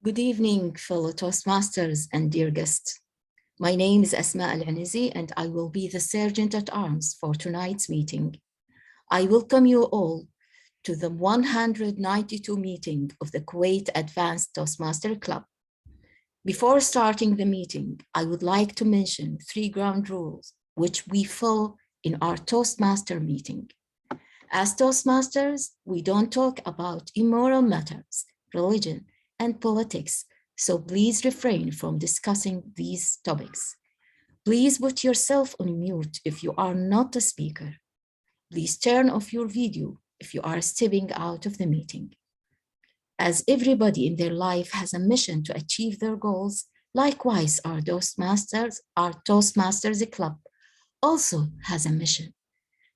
Good evening, fellow Toastmasters and dear guests. My name is Asma Al-Anizi, and I will be the Sergeant at Arms for tonight's meeting. I welcome you all to the 192 meeting of the Kuwait Advanced Toastmaster Club. Before starting the meeting, I would like to mention 3 ground rules which we follow in our Toastmaster meeting. As Toastmasters, we don't talk about immoral matters, religion, and politics, so please refrain from discussing these topics. Please put yourself on mute if you are not a speaker. Please turn off your video if you are stepping out of the meeting. As everybody in their life has a mission to achieve their goals, likewise our Toastmasters Club also has a mission.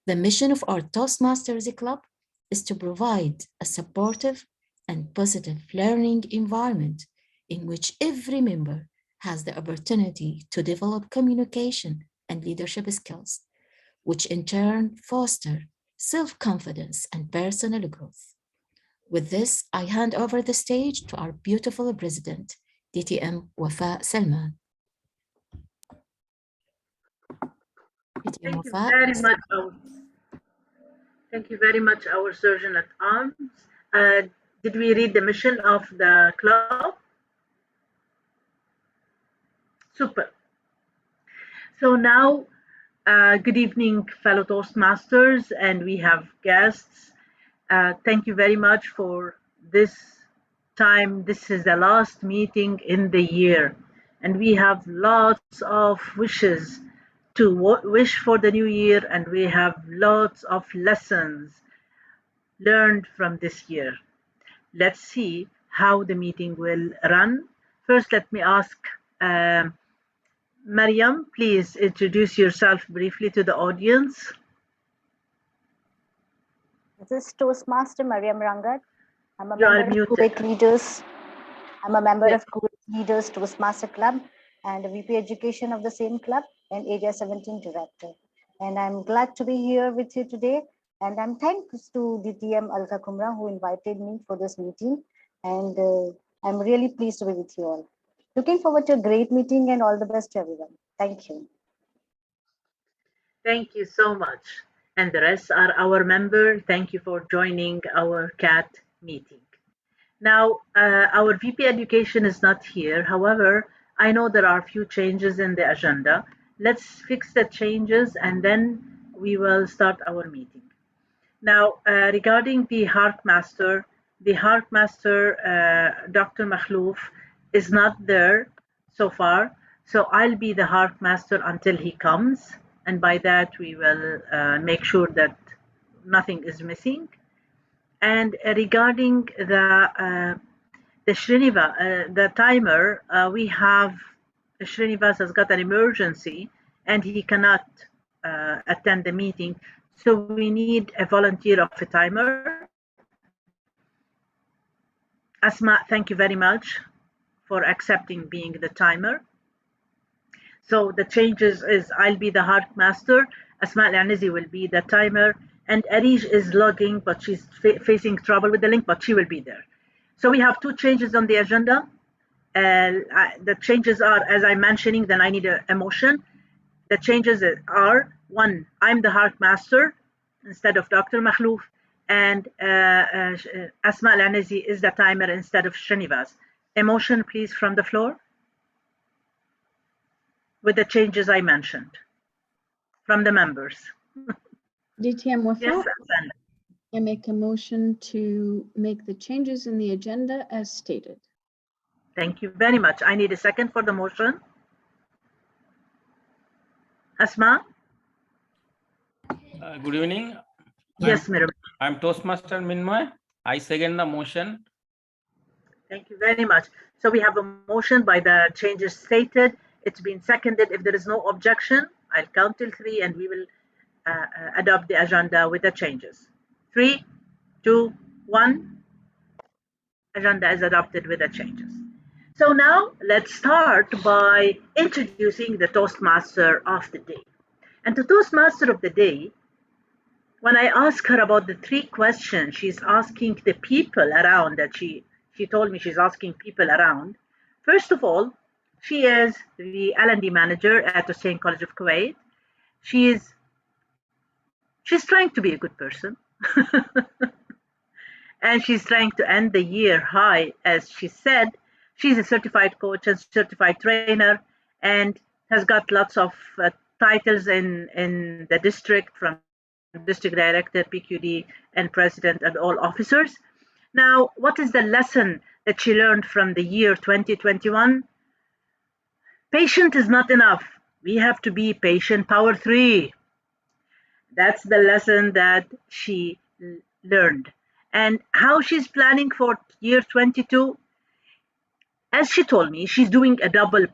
The mission of our Toastmasters Club is to provide a supportive and positive learning environment in which every member has the opportunity to develop communication and leadership skills, which in turn foster self-confidence and personal growth. With this, I hand over the stage to our beautiful president, DTM Wafa Salman. Thank you very much. Thank you very much, our Surgeon at Arms. Did we read the mission of the club? Super. So now, good evening, fellow Toastmasters, and we have guests. Thank you very much for this time. This is the last meeting in the year, and we have lots of wishes to wish for the new year, and we have lots of lessons learned from this year. Let's see how the meeting will run. First, let me ask Mariam, please introduce yourself briefly to the audience. This is Toastmaster Mariam Rangat. I'm a member of Kuwait Leaders. I'm a member of Kuwait Leaders Toastmaster Club and a VP Education of the same club and Area 17 Director. And I'm glad to be here with you today. And I'm thanks to DTM Alka Kumra who invited me for this meeting. And I'm really pleased to be with you all. Looking forward to a great meeting and all the best to everyone. Thank you. Thank you so much. And the rest are our members. Thank you for joining our CAT meeting. Now, our VP Education is not here. However, I know there are a few changes in the agenda. Let's fix the changes and then we will start our meeting. Now, regarding the Hark Master, Dr. Makhlouf is not there so far. So I'll be the Hark Master until he comes. And by that, we will make sure that nothing is missing. And regarding the Srinivas, the timer, we have Srinivas has got an emergency and he cannot attend the meeting. So we need a volunteer of a timer. Asma, thank you very much for accepting being the timer. So the changes is I'll be the Hark Master, Asma Al-Anizi will be the timer, and Arish is logging, but she's facing trouble with the link, but she will be there. So we have 2 changes on the agenda. The changes are, as I'm mentioning, then I need a motion. The changes are, 1, I'm the Hark Master instead of Dr. Makhlouf, and Asma Al-Anizi is the timer instead of Srinivas. A motion, please, from the floor with the changes I mentioned from the members. DTM Wafa, yes, I make a motion to make the changes in the agenda as stated. Thank you very much. I need a second for the motion. Asma? Good evening. Yes, madam. I'm Toastmaster Minmay. I second the motion. Thank you very much. So we have a motion by the changes stated. It's been seconded. If there is no objection, I'll count till 3 and we will adopt the agenda with the changes. 3, 2, 1. Agenda is adopted with the changes. So now let's start by introducing the Toastmaster of the day. And the Toastmaster of the day, when I ask her about the 3 questions she's asking the people around that she she told me she's asking people around. First of all, she is the L&D manager at Hussein College of Kuwait. She's trying to be a good person. And she's trying to end the year high, as she said. She's a certified coach and certified trainer and has got lots of titles in the district, from district director, PQD, and president, and all officers. Now, what is the lesson that she learned from the year 2021? Patient is not enough. We have to be patient power 3. That's the lesson that she learned. And how she's planning for year 22, as she told me, she's doing a double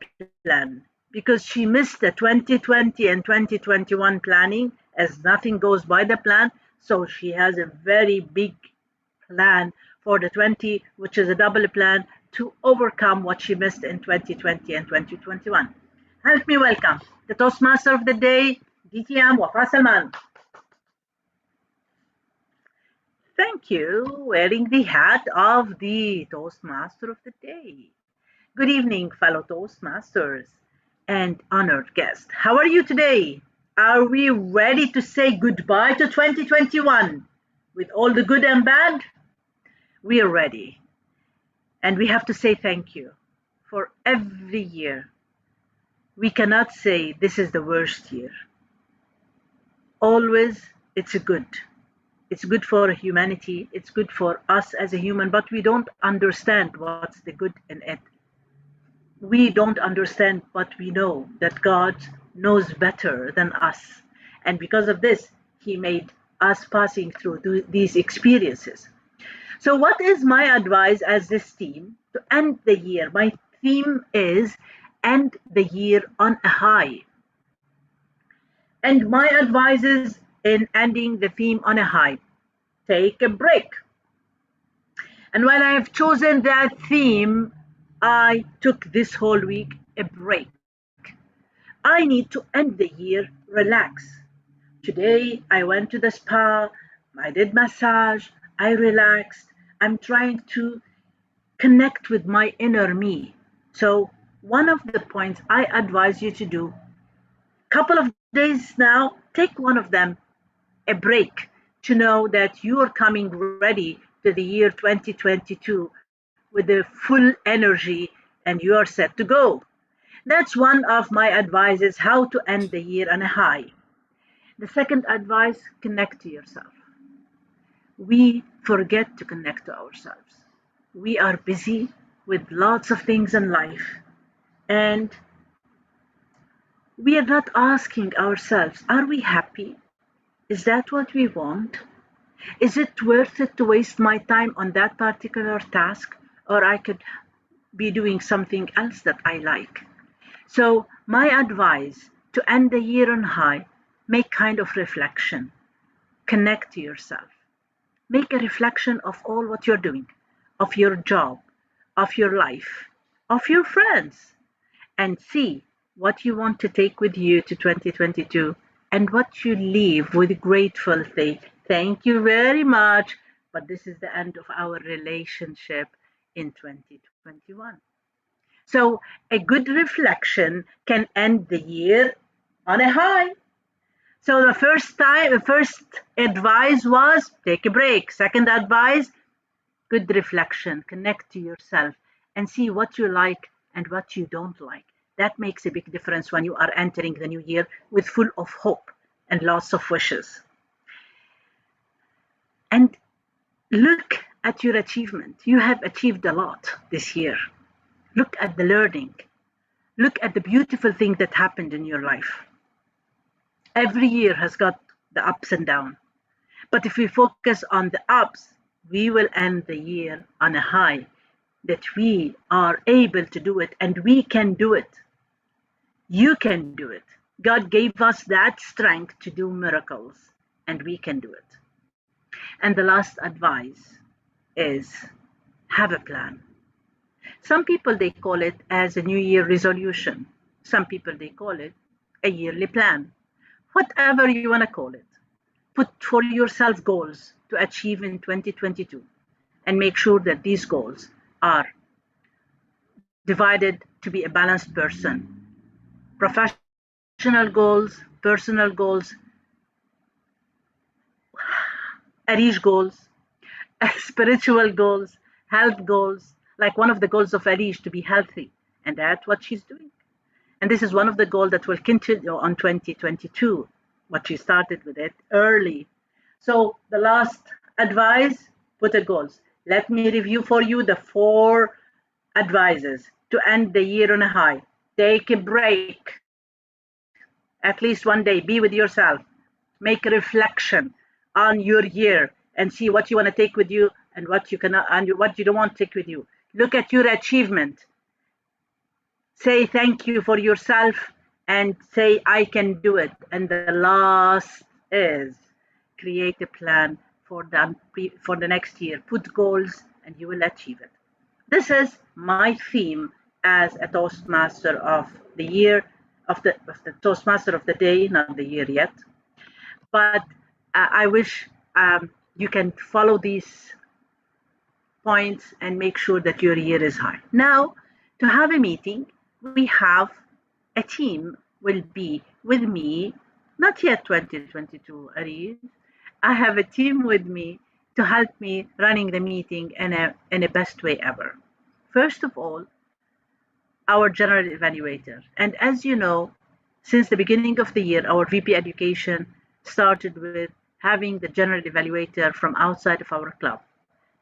plan because she missed the 2020 and 2021 planning, as nothing goes by the plan. So she has a very big plan for the 20, which is a double plan to overcome what she missed in 2020 and 2021. Help me welcome the Toastmaster of the day, DTM Wafa Salman. Thank you, wearing the hat of the Toastmaster of the day. Good evening, fellow Toastmasters and honored guests. How are you today? Are we ready to say goodbye to 2021 with all the good and bad? We are ready. And we have to say thank you for every year. We cannot say this is the worst year. Always, it's good. It's good for humanity. It's good for us as a human, but we don't understand what's the good in it. We don't understand, but we know that God knows better than us. And because of this, He made us passing through these experiences. So what is my advice as this team to end the year? My theme is end the year on a high. And my advice is, in ending the theme on a high, take a break. And when I have chosen that theme, I took this whole week a break. I need to end the year relax. Today I went to the spa, I did massage, I relaxed. I'm trying to connect with my inner me. So one of the points I advise you to do, couple of days now, take one of them, a break, to know that you are coming ready to the year 2022 with the full energy and you are set to go. That's one of my advices, how to end the year on a high. The second advice, connect to yourself. We forget to connect to ourselves. We are busy with lots of things in life, and we are not asking ourselves, are we happy? Is that what we want? Is it worth it to waste my time on that particular task? Or I could be doing something else that I like. So my advice to end the year on high, make kind of reflection. Connect to yourself. Make a reflection of all what you're doing, of your job, of your life, of your friends, and see what you want to take with you to 2022 and what you leave with grateful thing. Thank you very much, but this is the end of our relationship in 2021. So a good reflection can end the year on a high. So the first advice was take a break. Second advice, good reflection, connect to yourself and see what you like and what you don't like. That makes a big difference when you are entering the new year with full of hope and lots of wishes. And look at your achievement. You have achieved a lot this year. Look at the learning. Look at the beautiful thing that happened in your life. Every year has got the ups and downs. But if we focus on the ups, we will end the year on a high, that we are able to do it and we can do it. You can do it. God gave us that strength to do miracles and we can do it. And the last advice is have a plan. Some people, they call it as a New Year resolution. Some people, they call it a yearly plan. Whatever you want to call it. Put for yourself goals to achieve in 2022 and make sure that these goals are divided to be a balanced person. Professional goals, personal goals, Arish goals, spiritual goals, health goals. Like one of the goals of Arish to be healthy, and that's what she's doing. And this is one of the goals that will continue on 2022, what she started with it early. So the last advice, put a goals. Let me review for you the 4 advices to end the year on a high. Take a break, at least one day, be with yourself. Make a reflection on your year and see what you want to take with you and what you cannot and what you don't want to take with you. Look at your achievement. Say thank you for yourself and say I can do it. And the last is create a plan for the next year. Put goals and you will achieve it. This is my theme as a Toastmaster of the year, of the Toastmaster of the day, not the year yet. But I wish you can follow these points and make sure that your year is high. Now, to have a meeting, we have a team will be with me, not yet 2022, Ariz. I have a team with me to help me running the meeting in a best way ever. First of all, our general evaluator. And as you know, since the beginning of the year, our VP Education started with having the general evaluator from outside of our club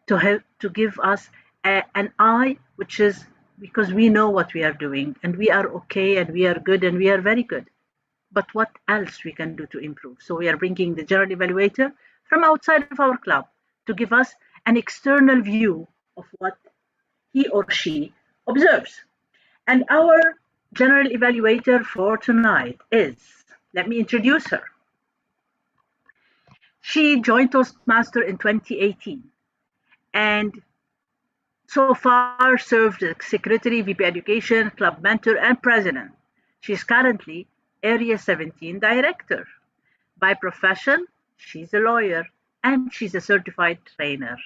to help to give us an eye, which is because we know what we are doing and we are okay and we are good and we are very good. But what else we can do to improve? So we are bringing the general evaluator from outside of our club to give us an external view of what he or she observes. And our general evaluator for tonight is, let me introduce her. She joined Toastmaster in 2018 and so far served as Secretary, VP Education, Club Mentor, and President. She is currently Area 17 Director. By profession, she's a lawyer and she's a certified trainer.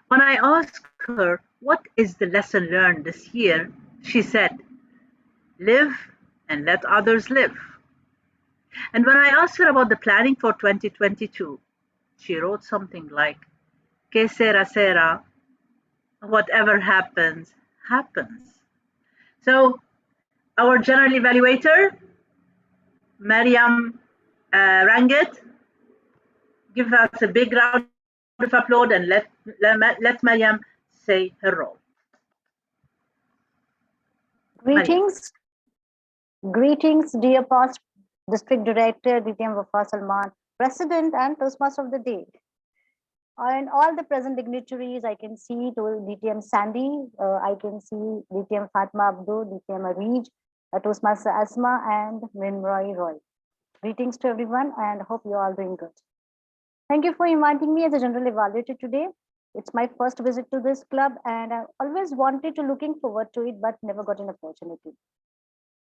When I asked her what is the lesson learned this year, she said, live and let others live. And when I asked her about the planning for 2022, she wrote something like, Que sera sera, whatever happens, happens. So our general evaluator, Mariam Ranget, give us a big round of applause and let Mariam say her role. Greetings, dear past District Director, DTM Wafa Salman, President and Toastmaster of the day. And all the present dignitaries, I can see DTM Sandy, I can see DTM Fatma Abdul, DTM Arij, Toastmaster Asma, and Minroy Roy. Greetings to everyone and hope you're all doing good. Thank you for inviting me as a general evaluator today. It's my first visit to this club and I always wanted to looking forward to it, but never got an opportunity.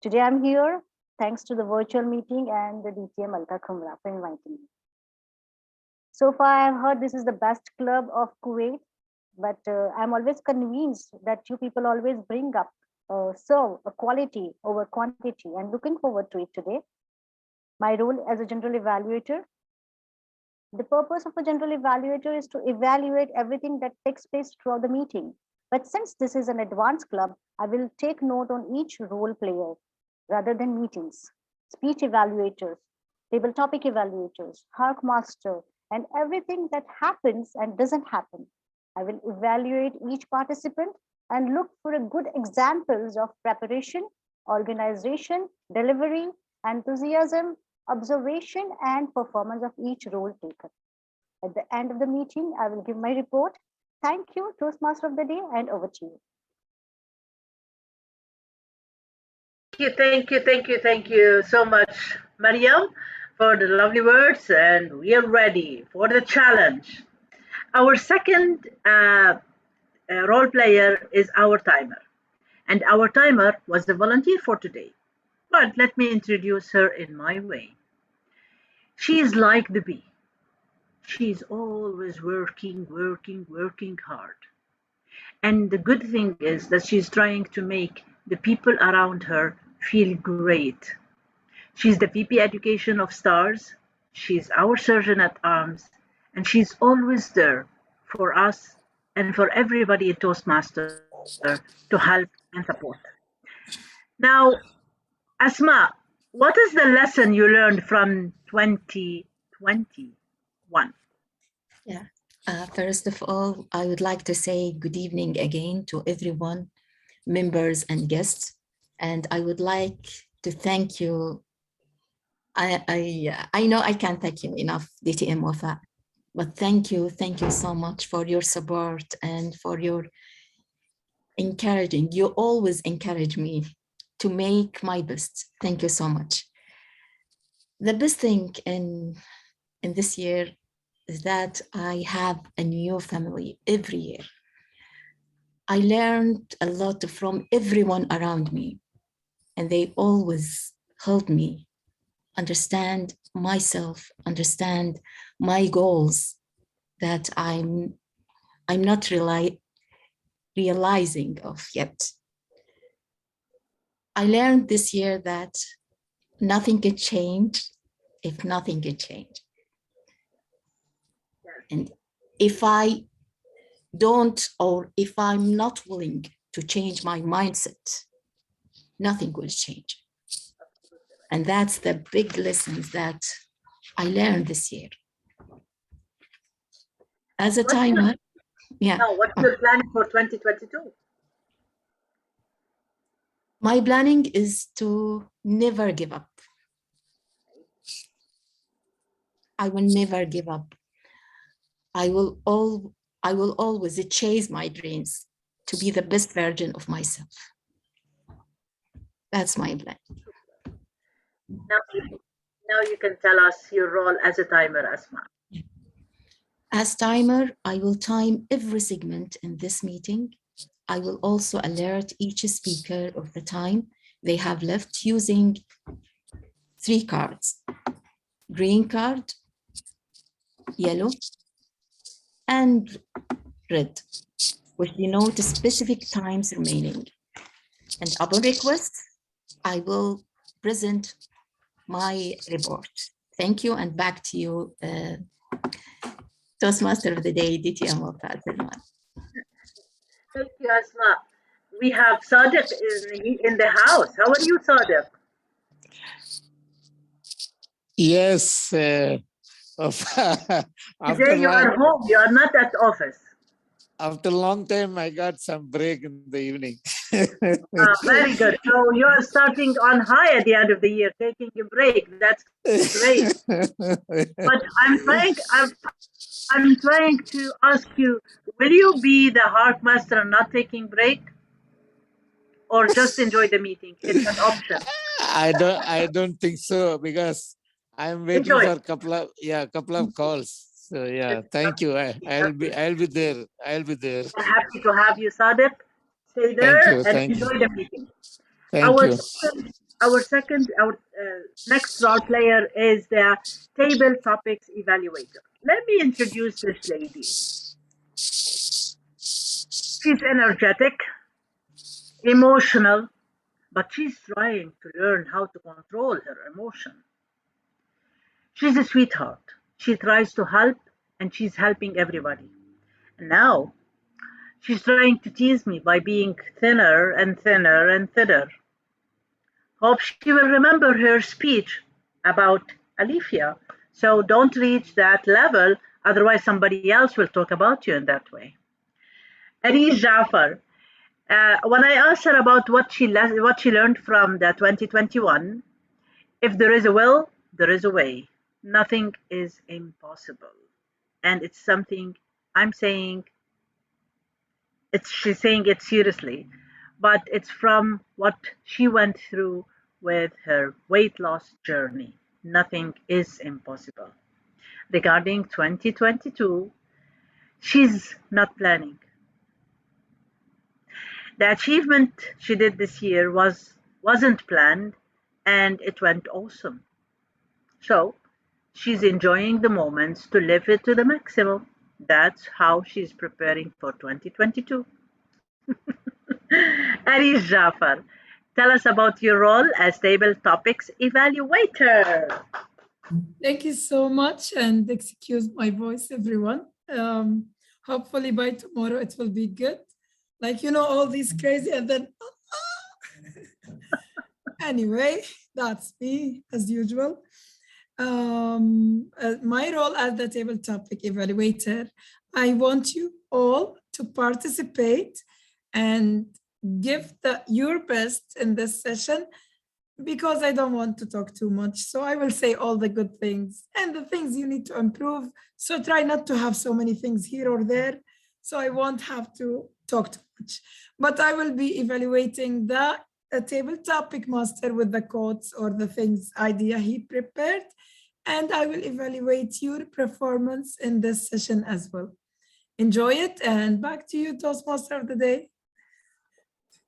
Today I'm here thanks to the virtual meeting and the DTM Alka Khumra for inviting me. So far, I've heard this is the best club of Kuwait, but I'm always convinced that you people always bring up serve a quality over quantity and looking forward to it today. My role as a general evaluator. The purpose of a general evaluator is to evaluate everything that takes place throughout the meeting. But since this is an advanced club, I will take note on each role player rather than meetings, speech evaluators, table topic evaluators, hark master, and everything that happens and doesn't happen. I will evaluate each participant and look for a good examples of preparation, organization, delivery, enthusiasm, observation, and performance of each role taken. At the end of the meeting, I will give my report. Thank you, Toastmaster of the day, and over to you. Thank you so much, Mariam, for the lovely words, and we are ready for the challenge. Our second role player is our timer, and our timer was the volunteer for today. But let me introduce her in my way. She is like the bee. She's always working hard. And the good thing is that she's trying to make the people around her feel great. She's the VP Education of STARS, she's our Surgeon at Arms, and she's always there for us and for everybody at Toastmaster to help and support. Now, Asma, what is the lesson you learned from 2021? Yeah. First of all, I would like to say good evening again to everyone, members and guests. And I would like to thank you. I know I can't thank you enough, DTM Wafa, but thank you so much for your support and for your encouraging. You always encourage me to make my best. Thank you so much. The best thing in this year is that I have a new family every year. I learned a lot from everyone around me, and they always help me understand myself, understand my goals that I'm not realizing of yet. I learned this year that nothing can change if nothing can change. And if I don't, or if I'm not willing to change my mindset, nothing will change. And that's the big lessons that I learned this year. As a timer, yeah. Now, what's your plan for 2022? My planning is to never give up. I will never give up. I will always chase my dreams to be the best version of myself. That's my plan. Now you can tell us your role as a timer, Asma. As timer, I will time every segment in this meeting. I will also alert each speaker of the time they have left using 3 cards: green card, yellow, and red, which denote specific times remaining. And upon request, I will present my report. Thank you, and back to you, Toastmaster of the Day, DTM Wafa Salman. Thank you, Asma. We have Sadiq in the house. How are you, Sadiq? Yes. Today you are home. You are not at office. After a long time, I got some break in the evening. Very good. So you are starting on high at the end of the year, taking a break. That's great. But I'm trying to ask you, will you be the Heart Master and not taking break? Or just enjoy the meeting? It's an option. I don't think so, because I'm waiting Enjoy. for a couple of calls. So yeah, thank you. I'll be there. I'll be there. I'm happy to have you, Sadiq. Stay there and enjoy the meeting. Thank you. Our next role player is the table topics evaluator. Let me introduce this lady. She's energetic, emotional, but she's trying to learn how to control her emotion. She's a sweetheart. She tries to help, and she's helping everybody. And now she's trying to tease me by being thinner and thinner and thinner. Hope she will remember her speech about Alifia. So don't reach that level, otherwise somebody else will talk about you in that way. Aris Jafar. When I asked her about what she learned from the 2021, if there is a will, there is a way. Nothing is impossible. And it's something I'm saying, she's saying it seriously, but it's from what she went through with her weight loss journey. Nothing is impossible. Regarding 2022, she's not planning. The achievement she did this year wasn't planned, and it went awesome. So she's enjoying the moments to live it to the maximum. That's how she's preparing for 2022. Arish Jafar, tell us about your role as Table Topics Evaluator. Thank you so much, and excuse my voice, everyone. Hopefully by tomorrow it will be good. Like, you know, all these crazy and then, anyway, that's me as usual. My role as the Table Topic Evaluator, I want you all to participate and give your best in this session, because I don't want to talk too much. So I will say all the good things and the things you need to improve. So try not to have so many things here or there. So I won't have to talk too much. But I will be evaluating the Table Topic Master with the quotes or the things idea he prepared. And I will evaluate your performance in this session as well. Enjoy it, and back to you, Toastmaster of the day.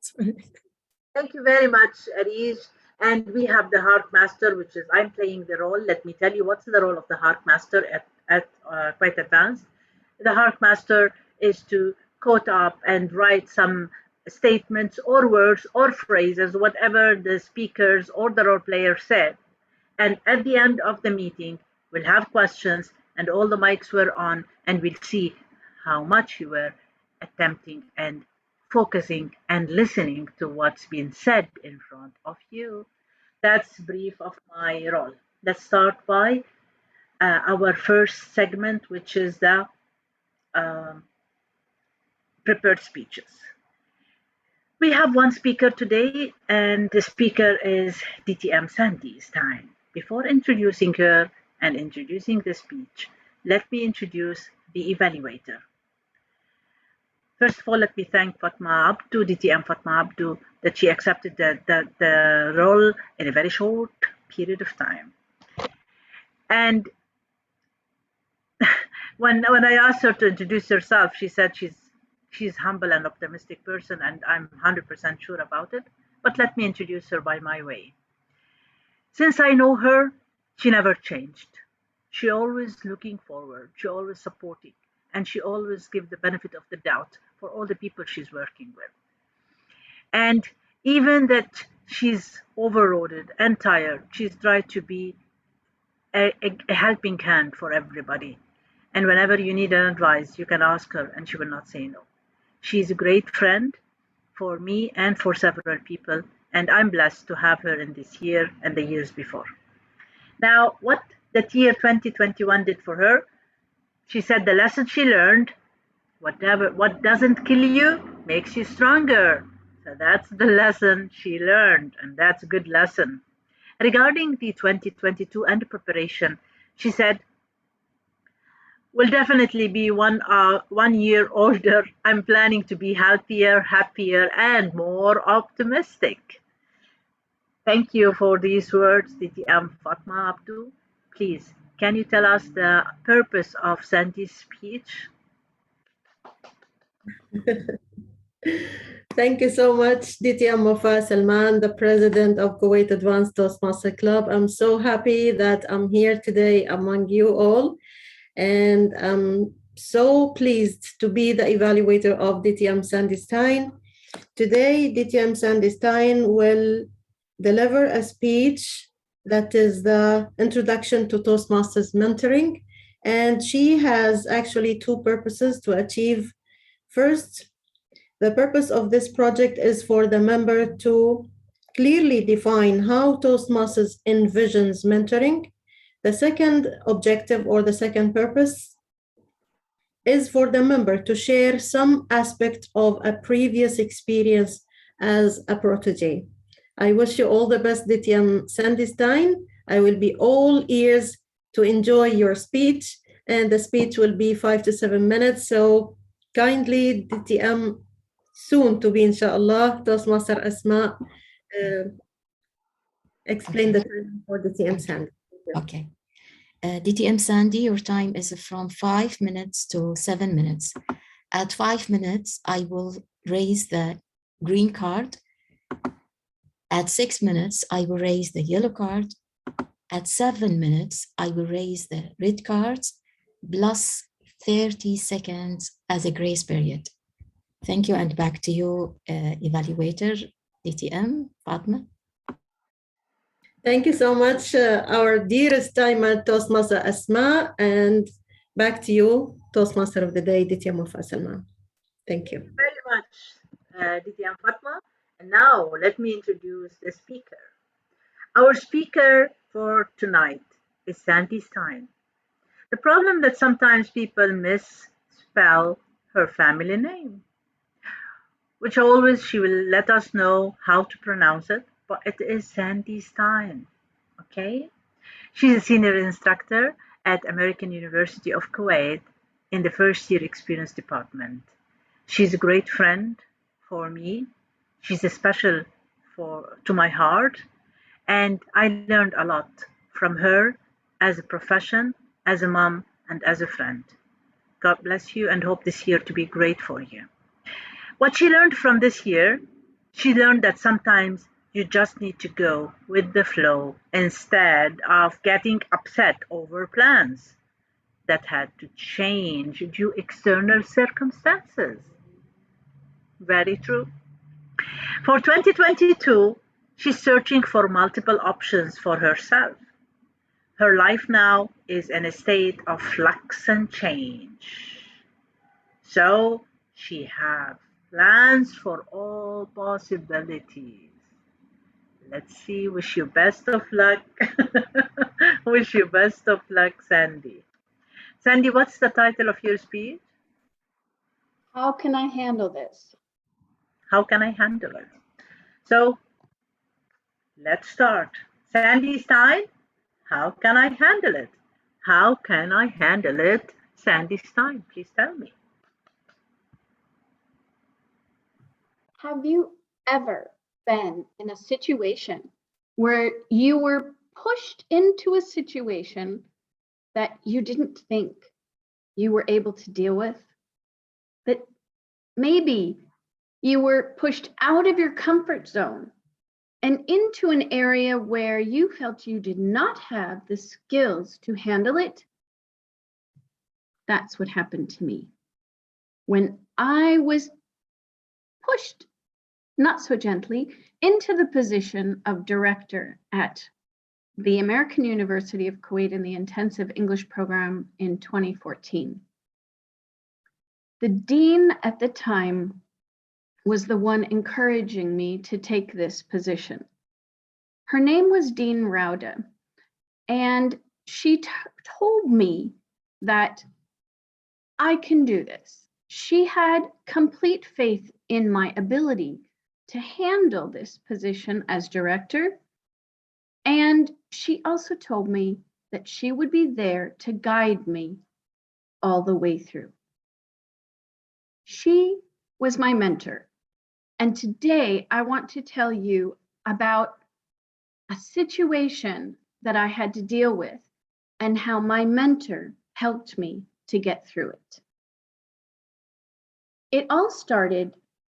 Sorry. Thank you very much, Arish. And we have the Hark Master, which is I'm playing the role. Let me tell you what's the role of the Hark Master at Kuwait Advanced. The Hark Master is to quote up and write some statements or words or phrases, whatever the speakers or the role player said. And at the end of the meeting, we'll have questions and all the mics were on, and we'll see how much you were attempting and focusing and listening to what's being said in front of you. That's brief of my role. Let's start by our first segment, which is the prepared speeches. We have one speaker today, and the speaker is DTM Sandy Stein. Before introducing her and introducing the speech, let me introduce the evaluator. First of all, let me thank Fatma Abdu, DTM Fatma Abdu, that she accepted the role in a very short period of time. And when I asked her to introduce herself, she said she's humble and optimistic person, and I'm 100% sure about it. But let me introduce her by my way. Since I know her, she never changed. She always looking forward, she always supporting, and she always give the benefit of the doubt for all the people she's working with. And even that she's overloaded and tired, she's tried to be a helping hand for everybody. And whenever you need an advice, you can ask her and she will not say no. She's a great friend for me and for several people, and I'm blessed to have her in this year and the years before. Now, what the year 2021 did for her, she said the lesson she learned, what doesn't kill you makes you stronger. So that's the lesson she learned, and that's a good lesson. Regarding the 2022 and preparation, she said, will definitely be 1 year older. I'm planning to be healthier, happier, and more optimistic. Thank you for these words, DTM Fatma Abdu. Please, can you tell us the purpose of Sandy's speech? Thank you so much, DTM Wafa Salman, the president of Kuwait Advanced Toastmaster Club. I'm so happy that I'm here today among you all. And I'm so pleased to be the evaluator of DTM Sandy Stein. Today, DTM Sandy Stein will deliver a speech that is the introduction to Toastmasters mentoring. And she has actually two purposes to achieve. First, the purpose of this project is for the member to clearly define how Toastmasters envisions mentoring. The second objective or the second purpose is for the member to share some aspect of a previous experience as a protege. I wish you all the best, DTM Sandy Stein. I will be all ears to enjoy your speech, and the speech will be 5 to 7 minutes. So kindly, DTM, soon to be, inshallah, Toastmaster Asma, explain the time for DTM Sandy. Okay. DTM Sandy, your time is from 5 minutes to 7 minutes. At 5 minutes, I will raise the green card. At 6 minutes, I will raise the yellow card. At 7 minutes, I will raise the red cards, plus 30 seconds as a grace period. Thank you, and back to you, evaluator, DTM, Fatma. Thank you so much, our dearest timer, Toastmaster Asma, and back to you, Toastmaster of the Day, DTM Wafa Salman. Thank you. Very much, DTM Fatma. And now let me introduce the speaker. Our speaker for tonight is Sandy Stein. The problem that sometimes people misspell her family name, which always she will let us know how to pronounce it, but it is Sandy Stein, okay? She's a senior instructor at American University of Kuwait in the first year experience department. She's a great friend for me. She's a special to my heart, and I learned a lot from her as a profession, as a mom, and as a friend. God bless you, and hope this year to be great for you. What she learned from this year, she learned that sometimes you just need to go with the flow instead of getting upset over plans that had to change due to external circumstances. Very true. For 2022, she's searching for multiple options for herself. Her life now is in a state of flux and change. So she has plans for all possibilities. Let's see, wish you best of luck. Wish you best of luck, Sandy. Sandy, what's the title of your speech? How can I handle this? How can I handle it? So let's start. Sandy Stein, how can I handle it? How can I handle it? Sandy Stein, please tell me. Have you ever been in a situation where you were pushed into a situation that you didn't think you were able to deal with? That maybe you were pushed out of your comfort zone and into an area where you felt you did not have the skills to handle it? That's what happened to me. When I was pushed, not so gently, into the position of director at the American University of Kuwait in the intensive English program in 2014. The dean at the time was the one encouraging me to take this position. Her name was Dean Rauda, and she told me that I can do this. She had complete faith in my ability to handle this position as director, and she also told me that she would be there to guide me all the way through. She was my mentor. And today I want to tell you about a situation that I had to deal with and how my mentor helped me to get through it. It all started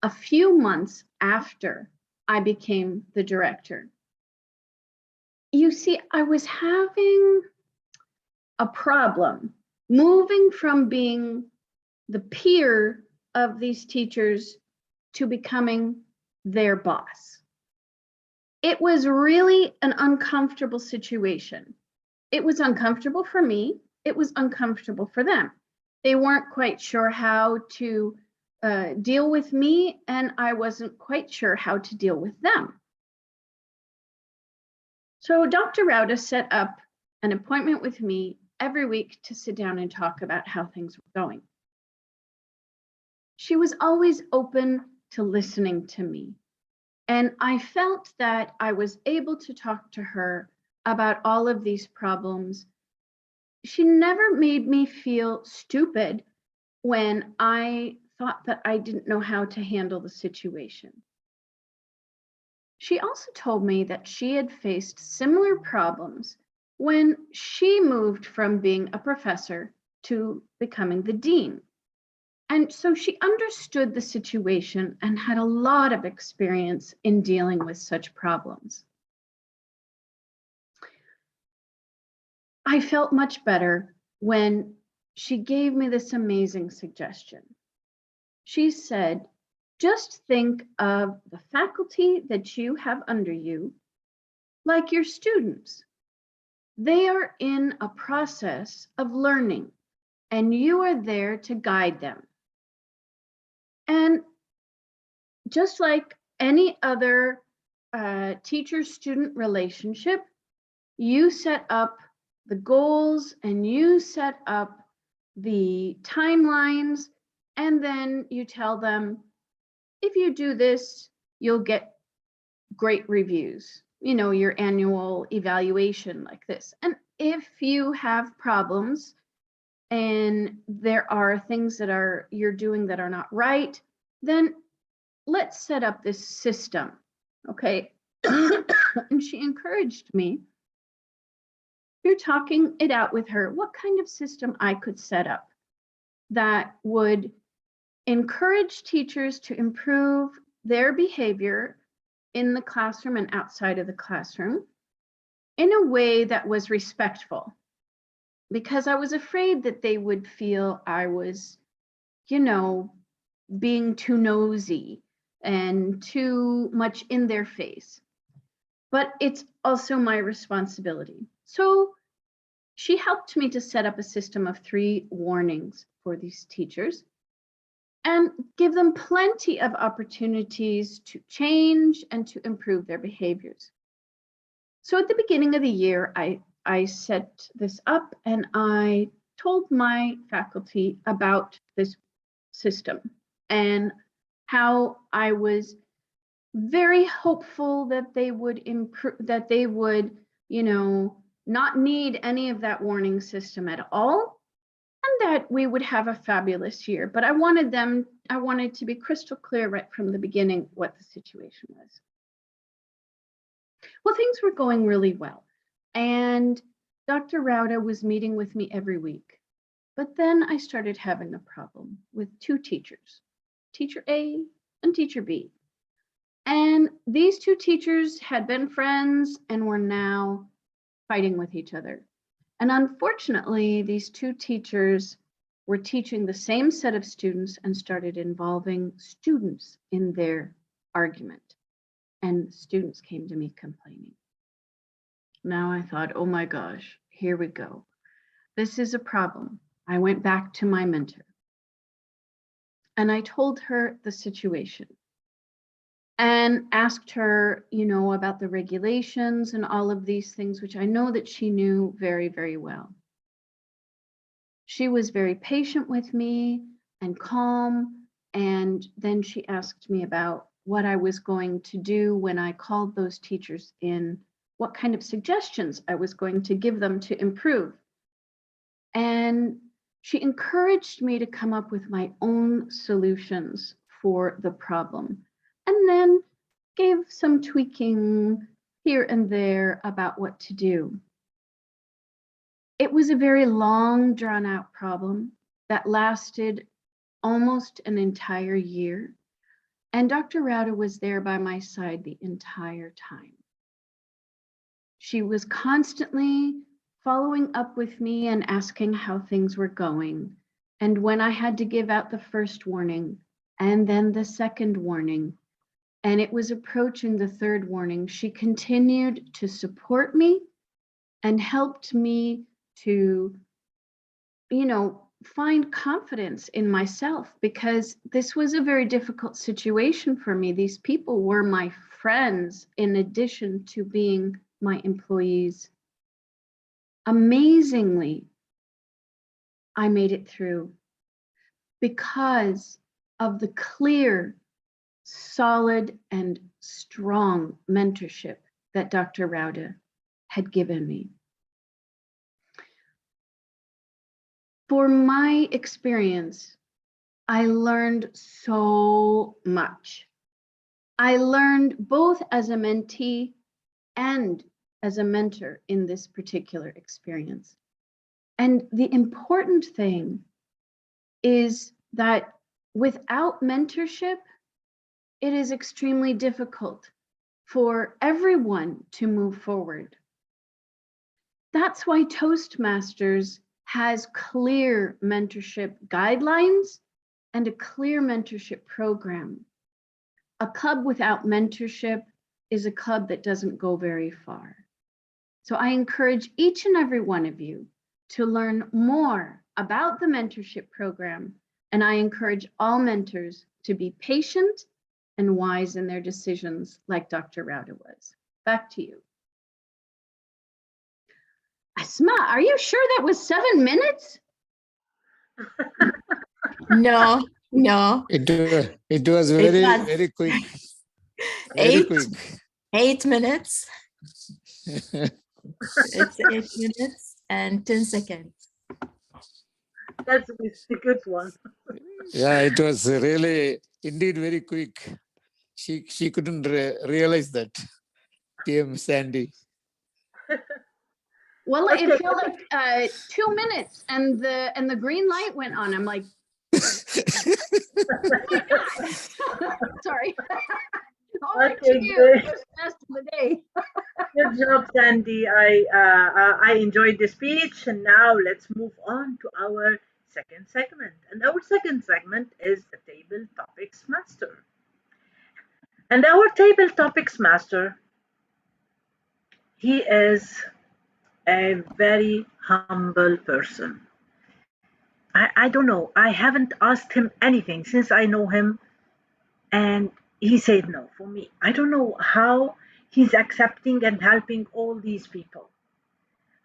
a few months after I became the director. You see, I was having a problem moving from being the peer of these teachers to becoming their boss. It was really an uncomfortable situation. It was uncomfortable for me. It was uncomfortable for them. They weren't quite sure how to deal with me, and I wasn't quite sure how to deal with them. So Dr. Rauda set up an appointment with me every week to sit down and talk about how things were going. She was always open to listening to me, and I felt that I was able to talk to her about all of these problems. She never made me feel stupid when I thought that I didn't know how to handle the situation. She also told me that she had faced similar problems when she moved from being a professor to becoming the dean. And so she understood the situation and had a lot of experience in dealing with such problems. I felt much better when she gave me this amazing suggestion. She said, just think of the faculty that you have under you like your students. They are in a process of learning, and you are there to guide them. And just like any other teacher-student relationship, you set up the goals and you set up the timelines, and then you tell them, if you do this, you'll get great reviews, you know, your annual evaluation like this. And if you have problems and there are things that you're doing that are not right, then let's set up this system, okay? And she encouraged me through talking it out with her, what kind of system I could set up that would encourage teachers to improve their behavior in the classroom and outside of the classroom in a way that was respectful, because I was afraid that they would feel I was, you know, being too nosy and too much in their face. But it's also my responsibility. So she helped me to set up a system of 3 warnings for these teachers and give them plenty of opportunities to change and to improve their behaviors. So at the beginning of the year, I set this up and I told my faculty about this system and how I was very hopeful that they would improve, that they would, you know, not need any of that warning system at all, and that we would have a fabulous year. But I wanted to be crystal clear right from the beginning what the situation was. Well, things were going really well. And Dr. Rauda was meeting with me every week. But then I started having a problem with 2 teachers, Teacher A and Teacher B. And these 2 teachers had been friends and were now fighting with each other. And unfortunately, these 2 teachers were teaching the same set of students and started involving students in their argument. And students came to me complaining. Now I thought, oh my gosh, here we go. This is a problem. I went back to my mentor and I told her the situation and asked her, you know, about the regulations and all of these things, which I know that she knew very, very well. She was very patient with me and calm. And then she asked me about what I was going to do when I called those teachers in, what kind of suggestions I was going to give them to improve. And she encouraged me to come up with my own solutions for the problem, and then gave some tweaking here and there about what to do. It was a very long, drawn out problem that lasted almost an entire year. And Dr. Rauda was there by my side the entire time. She was constantly following up with me and asking how things were going. And when I had to give out the first warning and then the second warning, and it was approaching the third warning, she continued to support me and helped me to, you know, find confidence in myself, because this was a very difficult situation for me. These people were my friends in addition to being my employees. Amazingly, I made it through because of the clear, solid, and strong mentorship that Dr. Rauda had given me. For my experience, I learned so much. I learned both as a mentee and as a mentor in this particular experience. And the important thing is that without mentorship, it is extremely difficult for everyone to move forward. That's why Toastmasters has clear mentorship guidelines and a clear mentorship program. a club without mentorship is a club that doesn't go very far. So I encourage each and every one of you to learn more about the mentorship program. And I encourage all mentors to be patient and wise in their decisions like Dr. Rauda was. Back to you. Asma, are you sure that was 7 minutes? No, no. It was very, very quick. Very quick. 8 minutes. It's 8 minutes and 10 seconds. That's a good one. Yeah, it was really, indeed, very quick. She couldn't realize that. PM Sandy. Well, Okay. it felt like 2 minutes, and the green light went on. I'm like, sorry. Okay, good. Good job, Sandy. I enjoyed the speech, and now let's move on to our second segment. And our second segment is the Table Topics Master. And our Table Topics Master, he is a very humble person. I don't know. I haven't asked him anything since I know him, and he said no for me. I don't know how he's accepting and helping all these people.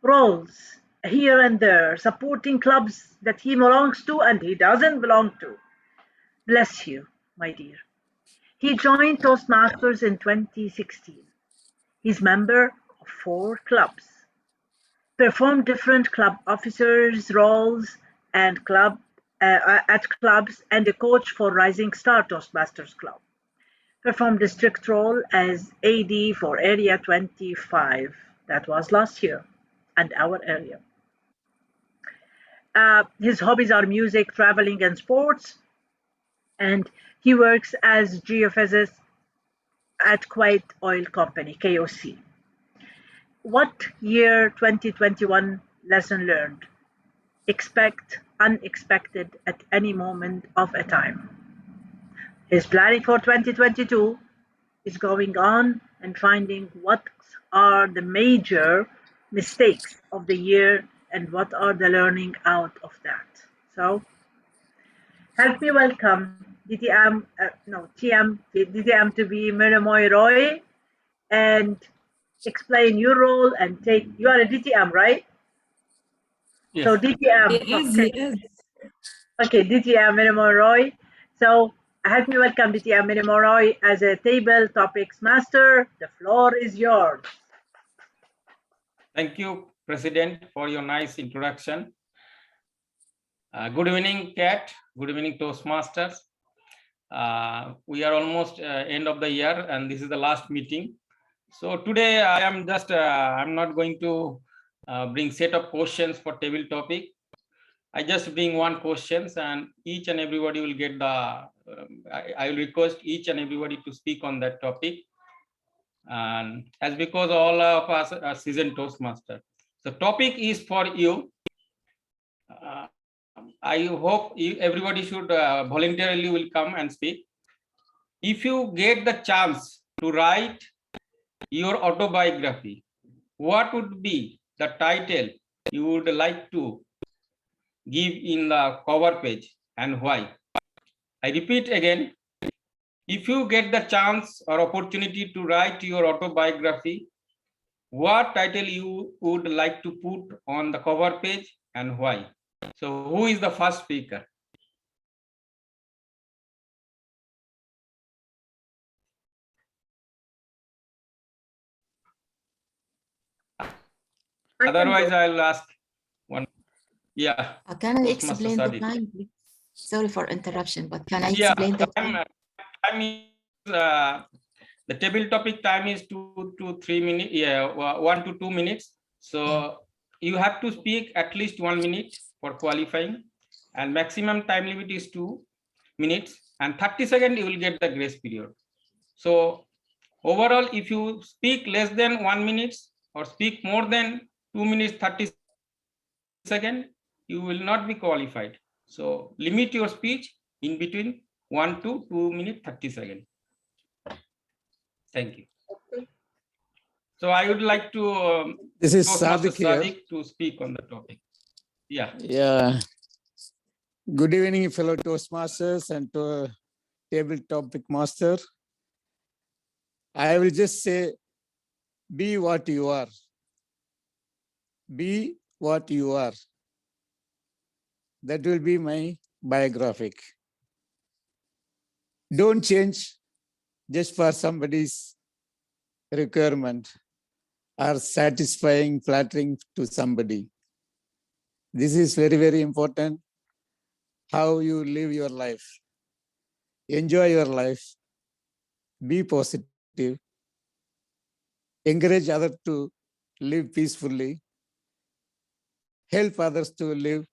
Roles here and there, supporting clubs that he belongs to and he doesn't belong to. Bless you, my dear. He joined Toastmasters in 2016. He's member of 4 clubs, performed different club officers roles and at clubs, and a coach for Rising Star Toastmasters Club. Performed district role as AD for Area 25. That was last year, and our area. His hobbies are music, traveling, and sports. And he works as geophysicist at Kuwait Oil Company, KOC. What year 2021 lesson learned? Expect unexpected at any moment of a time. His planning for 2022 is going on and finding what are the major mistakes of the year and what are the learning out of that. So help me welcome DTM to be Miramoy Roy and explain your role and take, you are a DTM, right? Yes. So DTM. Okay, DTM Miramoy Roy. So help me welcome DTM Miramoy Roy as a Table Topics Master. The floor is yours. Thank you, President, for your nice introduction. Good evening, Kat. Good evening, Toastmasters. We are almost end of the year, and this is the last meeting. So today I am just, I'm not going to bring set of questions for table topic. I just bring one questions, and each and everybody will get the, I will request each and everybody to speak on that topic. And as because all of us are seasoned Toastmaster. The topic is for you. I hope everybody should voluntarily will come and speak. If you get the chance to write your autobiography, what would be the title you would like to give in the cover page and why? I repeat again, if you get the chance or opportunity to write your autobiography, what title you would like to put on the cover page and why? So who is the first speaker? Otherwise, I'll ask one. Yeah. Can I explain the time, please? Sorry for interruption, but can I explain the time? The table topic time is 2 to 3 minutes. Yeah, 1 to 2 minutes. So you have to speak at least 1 minute for qualifying, and maximum time limit is 2 minutes, and 30 seconds you will get the grace period. So overall, if you speak less than 1 minute or speak more than 2 minutes 30 seconds, you will not be qualified. So limit your speech in between 1 to 2 minutes 30 seconds. Thank you. So I would like to This is Toastmaster Sadiq here. Sadiq to speak on the topic. Yeah. Yeah. Good evening, fellow Toastmasters and to table topic master. I will just say, be what you are. Be what you are. That will be my biographic. Don't change just for somebody's requirement or satisfying, flattering to somebody. This is very, very important, how you live your life. Enjoy your life. Be positive. Encourage others to live peacefully. Help others to live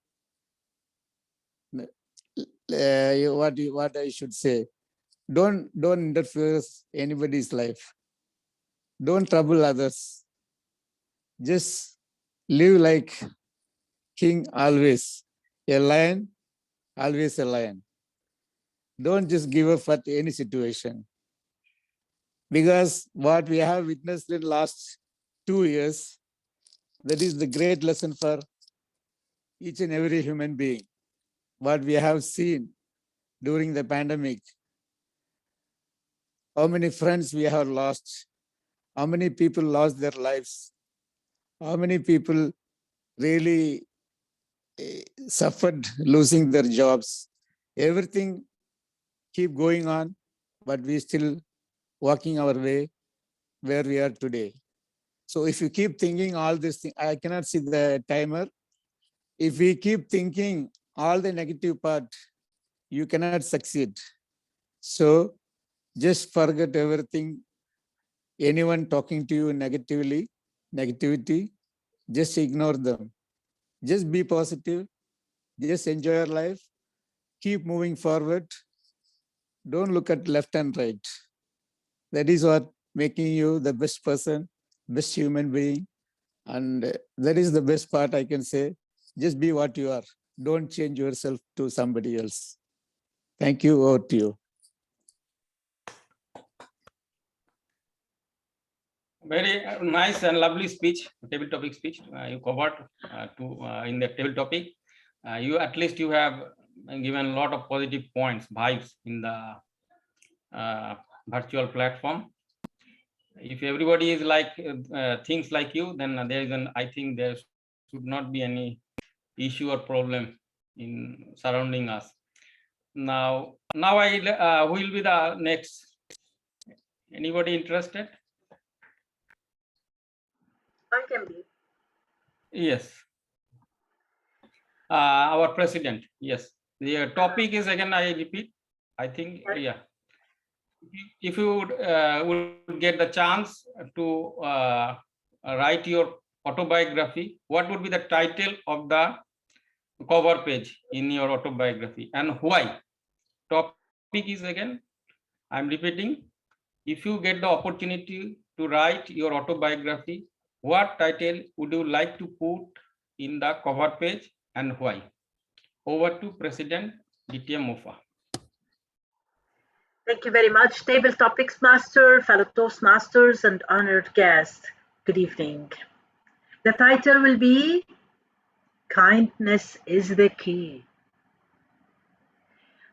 what I should say. Don't interfere anybody's life. Don't trouble others. Just live like king always. A lion, always a lion. Don't just give up at any situation. Because what we have witnessed in the last 2 years, that is the great lesson for each and every human being. What we have seen during the pandemic, how many friends we have lost, how many people lost their lives, how many people really suffered losing their jobs. Everything keep going on, but we still walking our way where we are today. So if you keep thinking all this thing, I cannot see the timer. If we keep thinking all the negative part, you cannot succeed. So just forget everything. Anyone talking to you negativity, just ignore them. Just be positive. Just enjoy your life. Keep moving forward. Don't look at left and right. That is what making you the best person, best human being. And that is the best part I can say. Just be what you are. Don't change yourself to somebody else. Thank you. Over to you. Very nice and lovely speech, table topic speech you covered in the table topic. You at least you have given a lot of positive points, vibes in the virtual platform. If everybody is like things like you, then there is I think there should not be any issue or problem in surrounding us. Now who will be the next? Anybody interested? I can be. Yes. Our president. Yes. The topic is again, I repeat, I think, yeah. If you would get the chance to write your autobiography, what would be the title of the cover page in your autobiography and why? Topic is again, I'm repeating, if you get the opportunity to write your autobiography, what title would you like to put in the cover page and why? Over to President DTM Mofa. Thank you very much, Table Topics Master, fellow Toastmasters, and honored guests. Good evening. The title will be Kindness is the Key.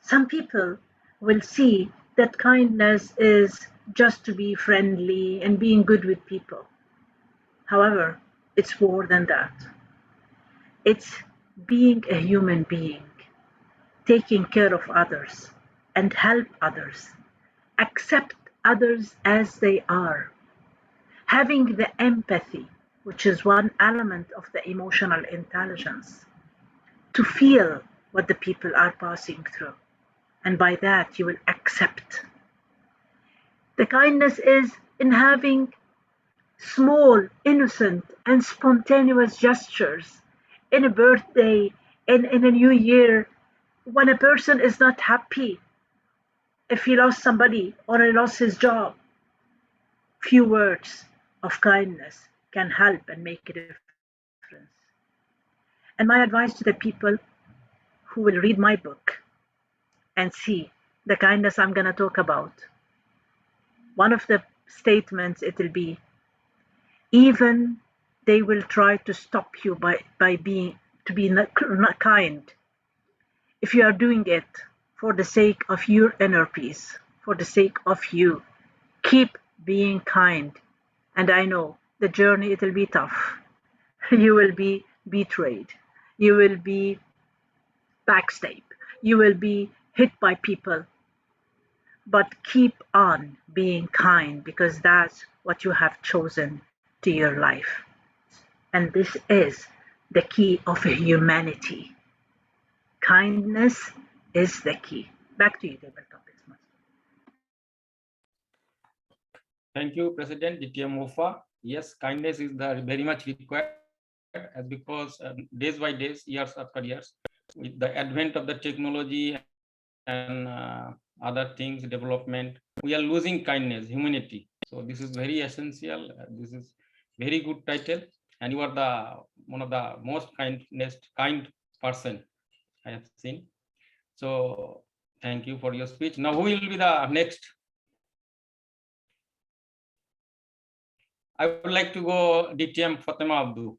Some people will see that kindness is just to be friendly and being good with people. However, it's more than that. It's being a human being, taking care of others and help others, accept others as they are, having the empathy, which is one element of the emotional intelligence, to feel what the people are passing through. And by that, you will accept. The kindness is in having small, innocent, and spontaneous gestures in a birthday, in a new year, when a person is not happy, if he lost somebody or he lost his job, few words of kindness can help and make a difference. And my advice to the people who will read my book and see the kindness I'm going to talk about, one of the statements it will be. Even they will try to stop you by being to be not kind. If you are doing it for the sake of your inner peace, for the sake of you, keep being kind. And I know the journey, it will be tough. You will be betrayed. You will be backstabbed. You will be hit by people. But keep on being kind because that's what you have chosen to your life. And this is the key of humanity. Kindness is the key. Back to you, Table Topics Master. Thank you, President DTM Mofa. Yes, kindness is very much required as because days by days, years after years, with the advent of the technology and other things, development, we are losing kindness, humanity. So this is very essential. This is very good title, and you are the one of the most kind person I have seen. So thank you for your speech. Now, who will be the next? I would like to go DTM Fatima Abdu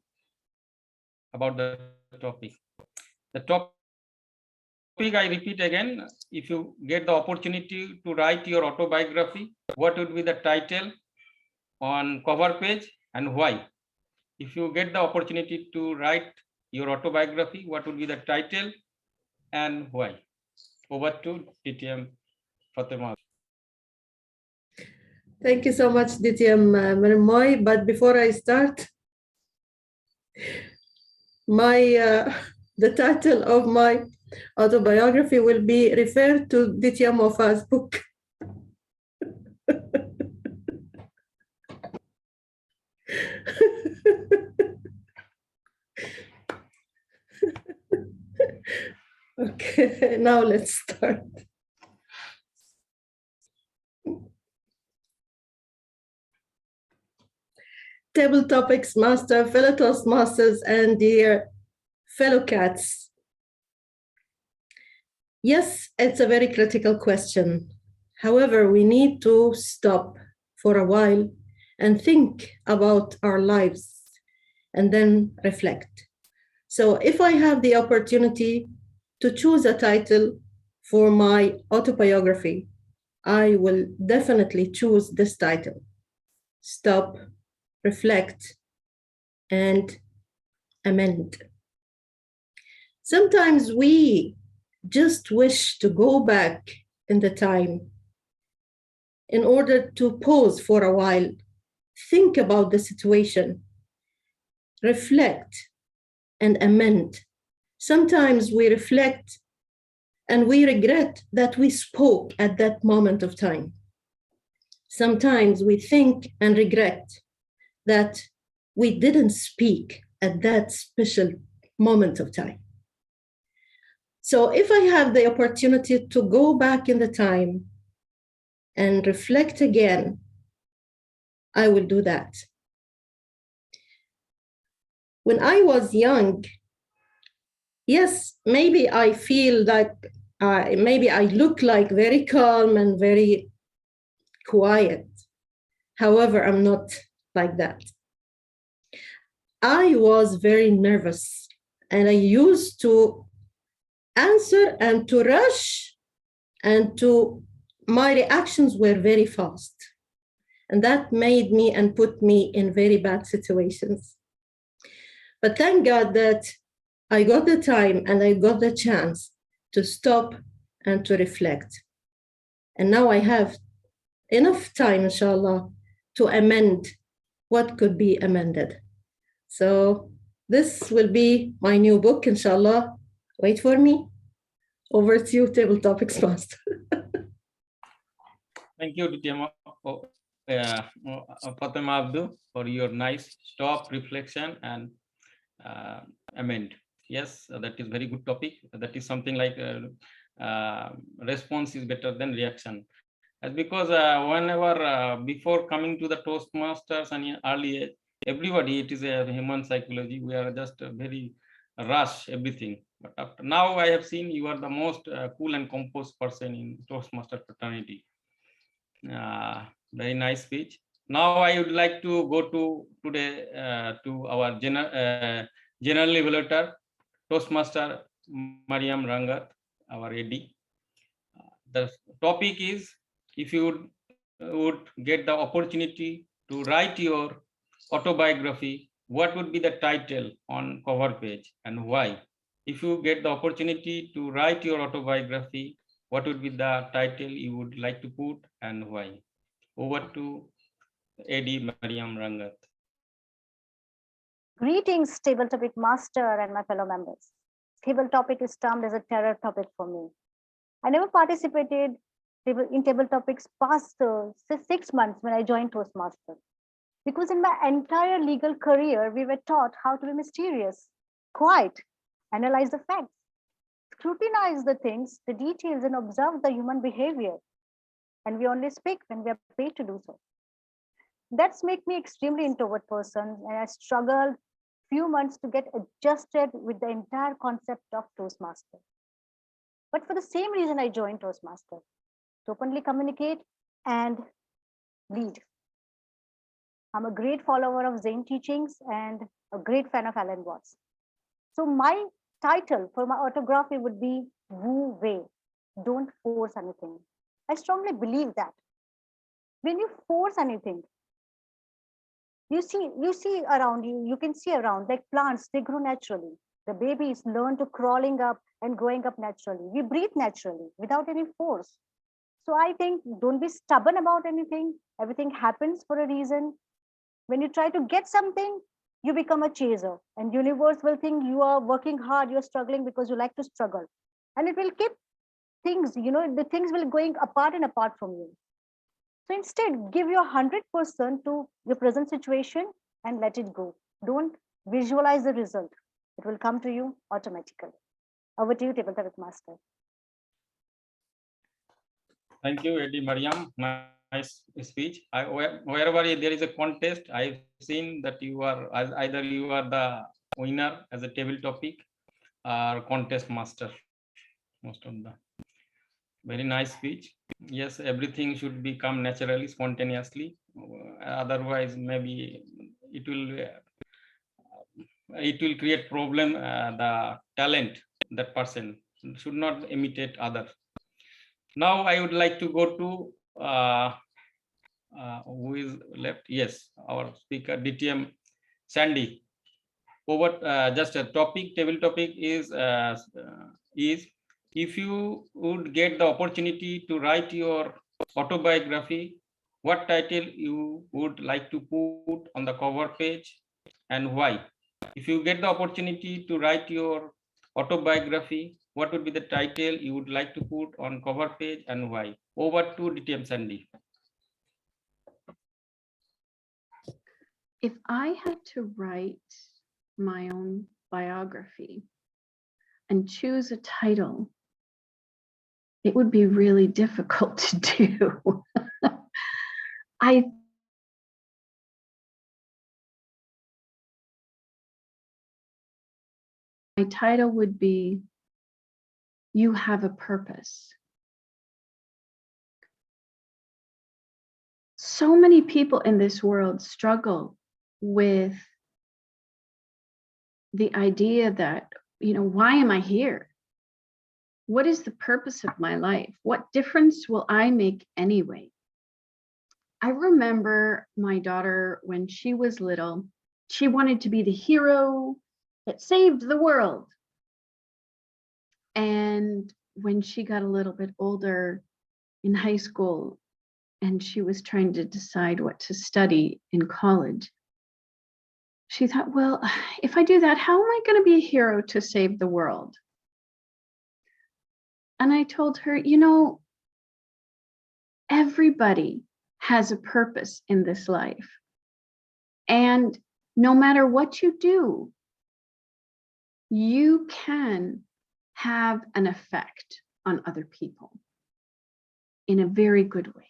about the topic. The topic, I repeat again, if you get the opportunity to write your autobiography, what would be the title on cover page and why? If you get the opportunity to write your autobiography, what would be the title and why? Over to DTM Fatima. Thank you so much, DTM Mermoy. But before I start, the title of my autobiography will be referred to DTM Mofa's book. Okay, now let's start. Table Topics Master, fellow Toastmasters, and dear fellow cats. Yes, it's a very critical question. However, we need to stop for a while and think about our lives and then reflect. So if I have the opportunity to choose a title for my autobiography, I will definitely choose this title: Stop, Reflect, and Amend. Sometimes we just wish to go back in the time in order to pause for a while, think about the situation, reflect, and amend. Sometimes we reflect and we regret that we spoke at that moment of time. Sometimes we think and regret that we didn't speak at that special moment of time. So if I have the opportunity to go back in the time and reflect again, I will do that. When I was young, yes, maybe I feel like, maybe I look like very calm and very quiet. However, I'm not like that. I was very nervous and I used to answer and to rush, and my reactions were very fast. And that made me and put me in very bad situations. But thank God that I got the time and I got the chance to stop and to reflect. And now I have enough time, inshallah, to amend what could be amended. So this will be my new book, inshallah. Wait for me. Over to you, Table Topics Master. Thank you, DTM Fatima Abdu, for your nice stop, reflection, and amend. Yes, that is very good topic. That is something like response is better than reaction. As because whenever before coming to the Toastmasters and early age, everybody, it is a human psychology. We are just very rush everything. But after now, I have seen you are the most cool and composed person in Toastmaster fraternity. Very nice speech. Now I would like to go to today to our general evaluator, Toastmaster Mariam Rangat, our AD. The topic is, if you would get the opportunity to write your autobiography, what would be the title on cover page and why? If you get the opportunity to write your autobiography, what would be the title you would like to put and why? Over to AD Mariam Rangat. Greetings, Table Topic Master and my fellow members. Table Topic is termed as a terror topic for me. I never participated in Table Topics past 6 months when I joined Toastmaster. Because in my entire legal career, we were taught how to be mysterious, quiet, analyze the facts, scrutinize the things, the details, and observe the human behavior. And we only speak when we are paid to do so. That's make me extremely introvert person, and I struggled few months to get adjusted with the entire concept of Toastmaster. But for the same reason, I joined Toastmaster, to openly communicate and lead. I'm a great follower of Zen teachings and a great fan of Alan Watts. So my title for my autobiography would be Wu Wei, don't force anything. I strongly believe that when you force anything, you see around you, you can see around, like plants, they grow naturally. The babies learn to crawling up and growing up naturally. We breathe naturally without any force. So I think don't be stubborn about anything. Everything happens for a reason. When you try to get something, you become a chaser, and universe will think you are working hard, you're struggling because you like to struggle. And it will keep things, the things will going apart and apart from you. So instead, give your 100% to your present situation and let it go. Don't visualize the result. It will come to you automatically. Over to you, Table Topic Master. Thank you, Eddie Mariam. Nice speech. Wherever there is a contest, I've seen that you are either you are the winner as a table topic or contest master. Most of the very nice speech. Yes, everything should become naturally, spontaneously. Otherwise, maybe it will create problem. The talent that person should not imitate others. Now I would like to go to who is left? Yes, our speaker DTM Sandy. Over just a topic, table topic is if you would get the opportunity to write your autobiography, what title you would like to put on the cover page and why? If you get the opportunity to write your autobiography, what would be the title you would like to put on cover page and why? Over to DTM Sandy. If I had to write my own biography and choose a title, it would be really difficult to do. My title would be, You Have a Purpose. So many people in this world struggle with the idea that, why am I here? What is the purpose of my life? What difference will I make anyway? I remember my daughter when she was little, she wanted to be the hero that saved the world. And when she got a little bit older in high school and she was trying to decide what to study in college, she thought, well, if I do that, how am I going to be a hero to save the world? And I told her, everybody has a purpose in this life. And no matter what you do, you can have an effect on other people in a very good way.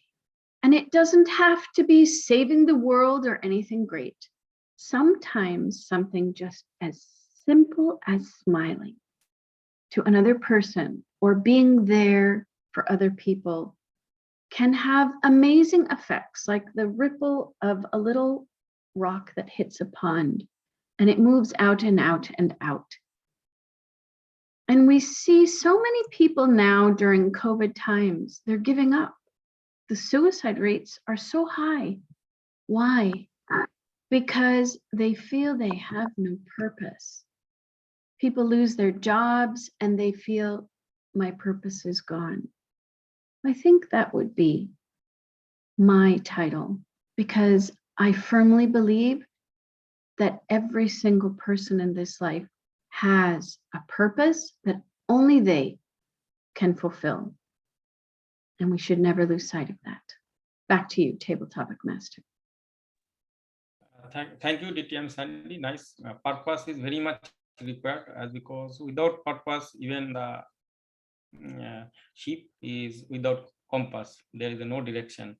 And it doesn't have to be saving the world or anything great. Sometimes something just as simple as smiling to another person or being there for other people can have amazing effects, like the ripple of a little rock that hits a pond, and it moves out and out and out. And we see so many people now during COVID times, they're giving up. The suicide rates are so high. Why? Because they feel they have no purpose. People lose their jobs and they feel my purpose is gone. I think that would be my title, because I firmly believe that every single person in this life has a purpose that only they can fulfill. And we should never lose sight of that. Back to you, Table Topic Master. Thank you, DTM Sandy. Nice. Purpose is very much required, as because without purpose, even the ship is without compass. There is no direction.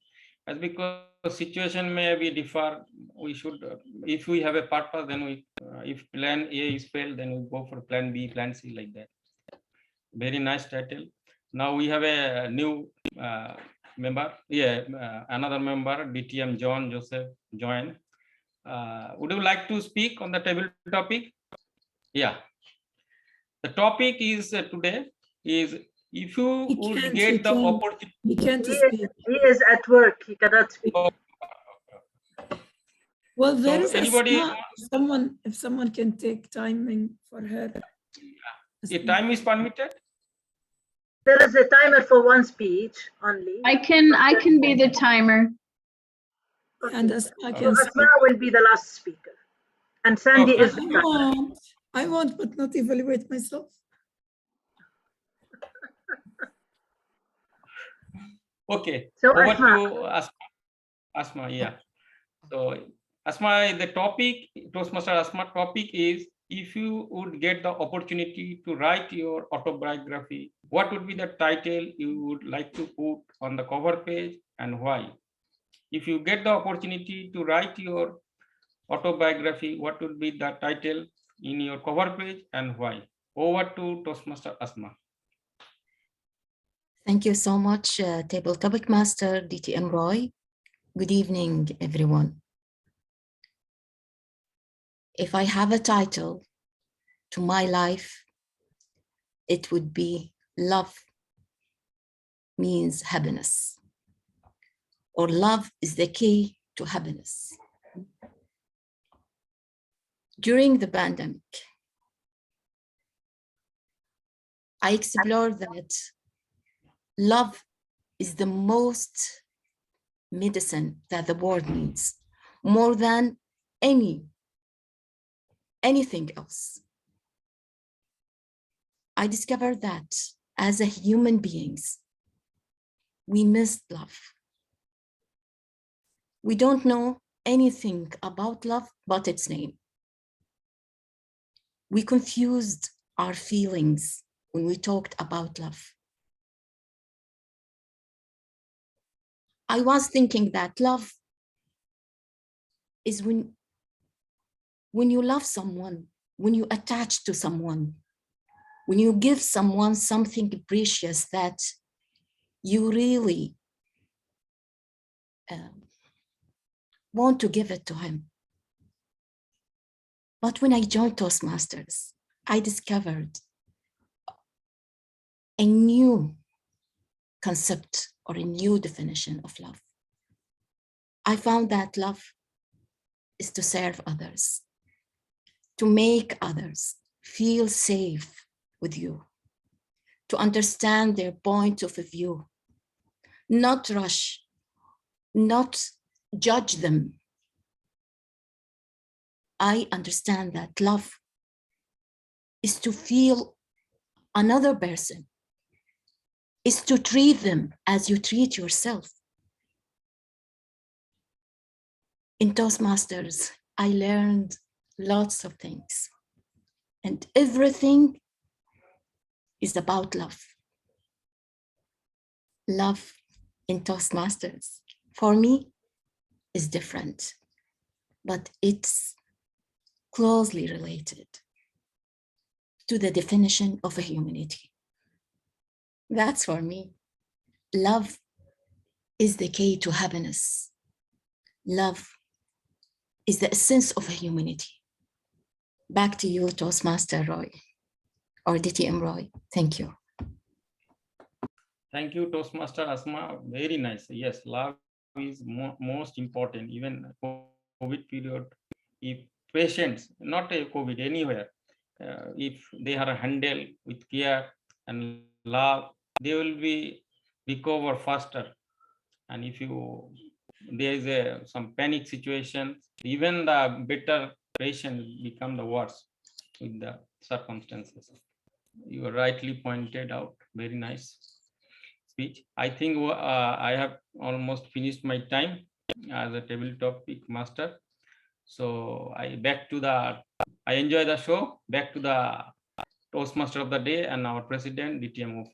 As because situation may be differ, we should, if we have a purpose, then we, if plan A is failed, then we go for plan B, plan C, like that. Very nice title. Now we have a new member. Another member, DTM John Joseph join. Would you like to speak on the table topic? Yeah. The topic is today is if you would get the opportunity. He can't speak. He is at work. He cannot speak. Well, there is anybody, if someone can take timing for her. If time is permitted. There is a timer for one speech only. I can be the timer. Okay. And Asma will be the last speaker. And Sandy is the timer. I won't, but not evaluate myself. Okay. So over Asma. to Asma. Yeah. So Asma, the topic, Toastmaster Asma topic is, if you would get the opportunity to write your autobiography, what would be the title you would like to put on the cover page and why? If you get the opportunity to write your autobiography, what would be the title in your cover page and why? Over to Toastmaster Asma. Thank you so much, Table Topic Master DTM Roy. Good evening, everyone. If I have a title to my life, it would be Love Means Happiness, or Love is the Key to Happiness. During the pandemic, I explored that love is the most medicine that the world needs, more than anything else. I discovered that as a human beings, we missed love. We don't know anything about love but its name. We confused our feelings when we talked about love. I was thinking that love is when you love someone, when you attach to someone, when you give someone something precious that you really want to give it to him. But when I joined Toastmasters, I discovered a new concept or a new definition of love. I found that love is to serve others, to make others feel safe with you, to understand their point of view, not rush, not judge them. I understand that love is to feel another person, is to treat them as you treat yourself. In Toastmasters, I learned lots of things, and everything is about love. Love in Toastmasters, for me, is different, but it's closely related to the definition of a humanity. That's for me. Love is the key to happiness. Love is the essence of humanity. Back to you, Toastmaster Roy, or DTM Roy. Thank you. Thank you, Toastmaster Asma. Very nice. Yes, love is most important. Even COVID period, if patients, not a COVID, anywhere, if they are handled with care and love, they will be recover faster. And if there is some panic situation, even the better patient become the worse with the circumstances. You rightly pointed out. Very nice speech. I think I have almost finished my time as a table topic master. So I enjoy the show. Back to the Toastmaster of the day and our president, DTM.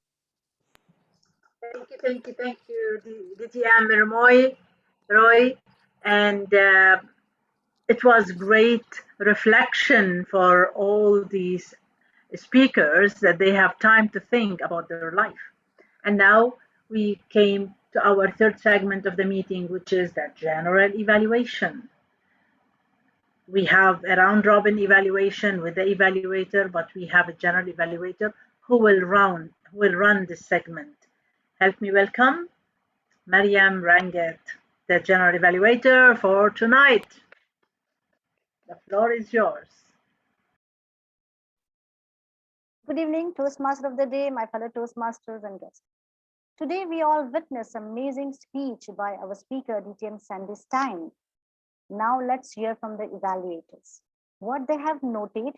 Thank you, DTM Roy. And it was great reflection for all these speakers that they have time to think about their life. And now we came to our third segment of the meeting, which is the general evaluation. We have a round robin evaluation with the evaluator, but we have a general evaluator who will run this segment. Help me welcome Mariam Rangat, the general evaluator for tonight. The floor is yours. Good evening, Toastmaster of the day, my fellow Toastmasters and guests. Today, we all witnessed an amazing speech by our speaker, DTM Sandy Stein. Now let's hear from the evaluators, what they have noted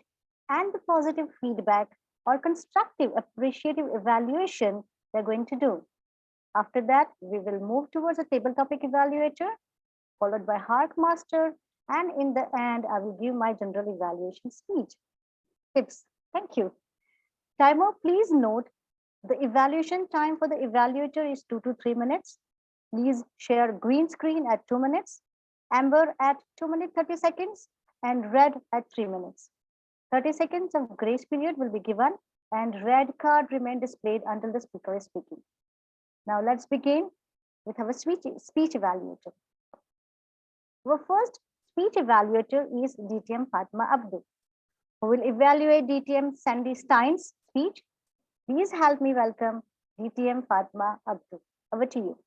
and the positive feedback or constructive appreciative evaluation they're going to do. After that, we will move towards a table topic evaluator, followed by Hark Master, and in the end, I will give my general evaluation speech. Tips. Thank you. Timer, please note the evaluation time for the evaluator is 2 to 3 minutes. Please share green screen at 2 minutes, amber at 2 minutes 30 seconds, and red at 3 minutes. 30 seconds of grace period will be given, and red card remain displayed until the speaker is speaking. Now let's begin with our speech evaluator. Our first speech evaluator is DTM Fatma Abdul, who will evaluate DTM Sandy Stein's speech. Please help me welcome DTM Fatma Abdul. Over to you.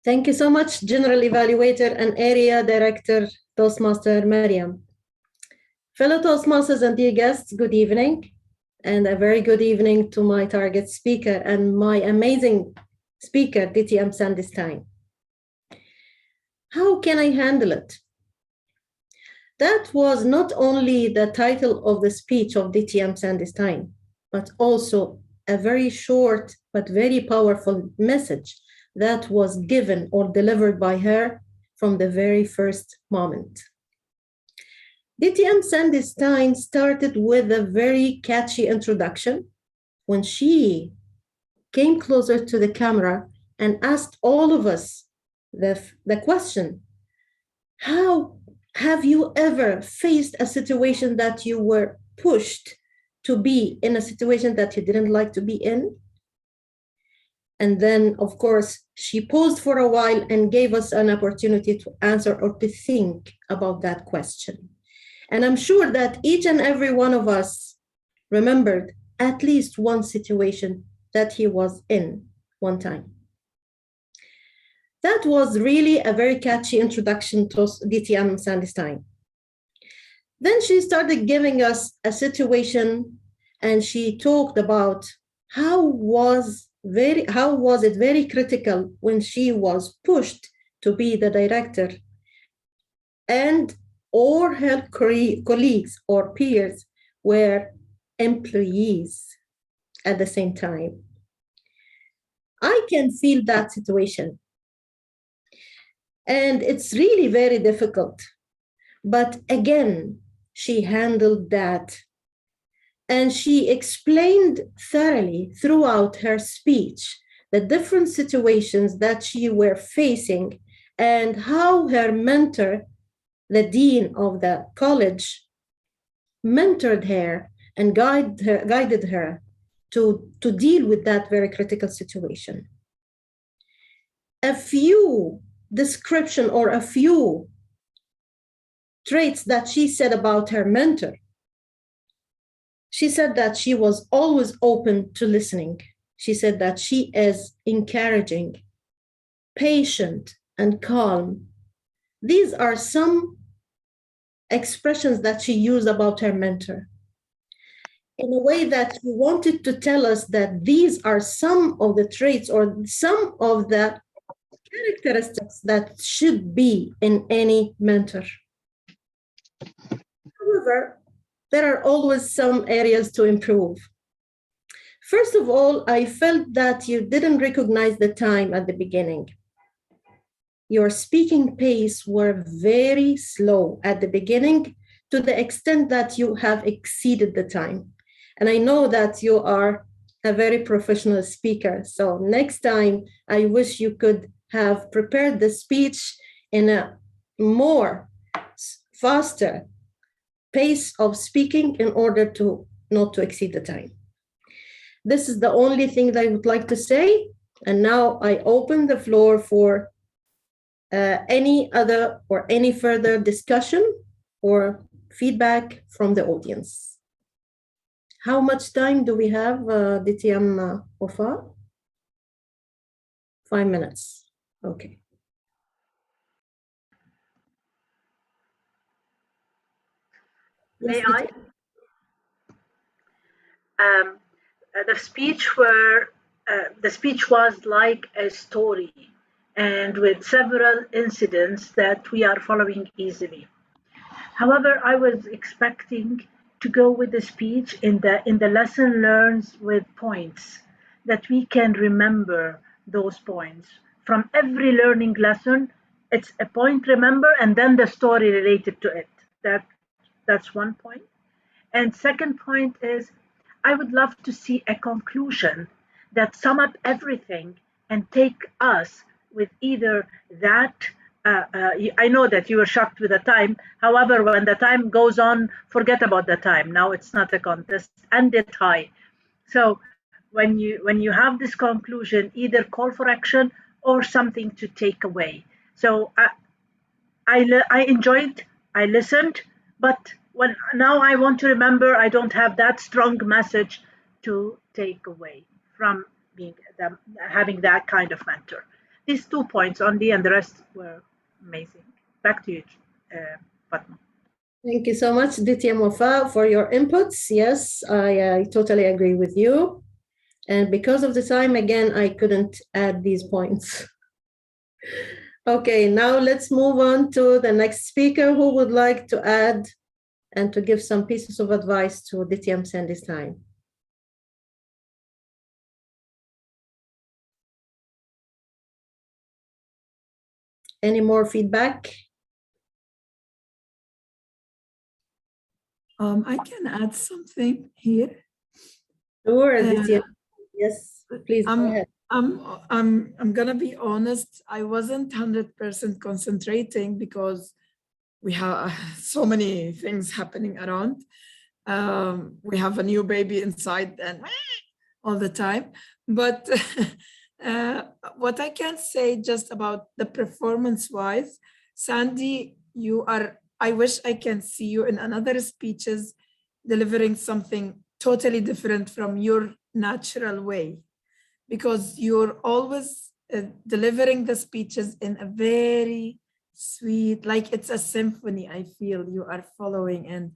Thank you so much, General Evaluator and Area Director, Toastmaster Mariam. Fellow Toastmasters and dear guests, good evening, and a very good evening to my target speaker and my amazing speaker, DTM Sandy Stein. How can I handle it? That was not only the title of the speech of DTM Sandy Stein, but also a very short but very powerful message that was given or delivered by her from the very first moment. DTM Sandy Stein started with a very catchy introduction when she came closer to the camera and asked all of us the question, how have you ever faced a situation that you were pushed to be in a situation that you didn't like to be in? And then, of course, she paused for a while and gave us an opportunity to answer or to think about that question. And I'm sure that each and every one of us remembered at least one situation that he was in one time. That was really a very catchy introduction to DTM Sandy Stein. Then she started giving us a situation, and she talked about how was it very critical when she was pushed to be the director, and or her colleagues or peers were employees at the same time. I can feel that situation. And it's really very difficult. But again, she handled that. And she explained thoroughly throughout her speech the different situations that she were facing and how her mentor, the dean of the college, mentored her and guided her to deal with that very critical situation. A few description or a few traits that she said about her mentor. She said that she was always open to listening. She said that she is encouraging, patient, and calm. These are some expressions that she used about her mentor, in a way that she wanted to tell us that these are some of the traits or some of the characteristics that should be in any mentor. However, there are always some areas to improve. First of all, I felt that you didn't recognize the time at the beginning. Your speaking pace were very slow at the beginning, to the extent that you have exceeded the time. And I know that you are a very professional speaker. So next time, I wish you could have prepared the speech in a more faster pace of speaking in order to not to exceed the time. This is the only thing that I would like to say. And now I open the floor for any other or any further discussion or feedback from the audience. How much time do we have, DTM Wafa? 5 minutes. Okay. May I? The speech was like a story, and with several incidents that we are following easily. However, I was expecting to go with the speech in the lesson learns with points, that we can remember those points. From every learning lesson, it's a point remember and then the story related to it. That's one point. And second point is, I would love to see a conclusion that sum up everything and take us with either that. I know that you were shocked with the time. However, when the time goes on, forget about the time. Now it's not a contest, end it high. So when you have this conclusion, either call for action or something to take away. So I enjoyed, I listened, but now I want to remember, I don't have that strong message to take away from having that kind of mentor. These 2 points only, and the rest were amazing. Back to you, Fatma. Thank you so much, DTM Wafa, for your inputs. Yes, I totally agree with you. And because of the time, again, I couldn't add these points. Okay, now let's move on to the next speaker who would like to add and to give some pieces of advice to DTM Sandy's time. Any more feedback? I can add something here. Sure, DTM. Yes, please go ahead. I'm gonna be honest. I wasn't 100% concentrating because we have so many things happening around. We have a new baby inside and all the time. But what I can say just about the performance-wise, Sandy, I wish I can see you in another speeches delivering something totally different from your natural way, because you're always delivering the speeches in a very sweet, like it's a symphony. I feel you are following and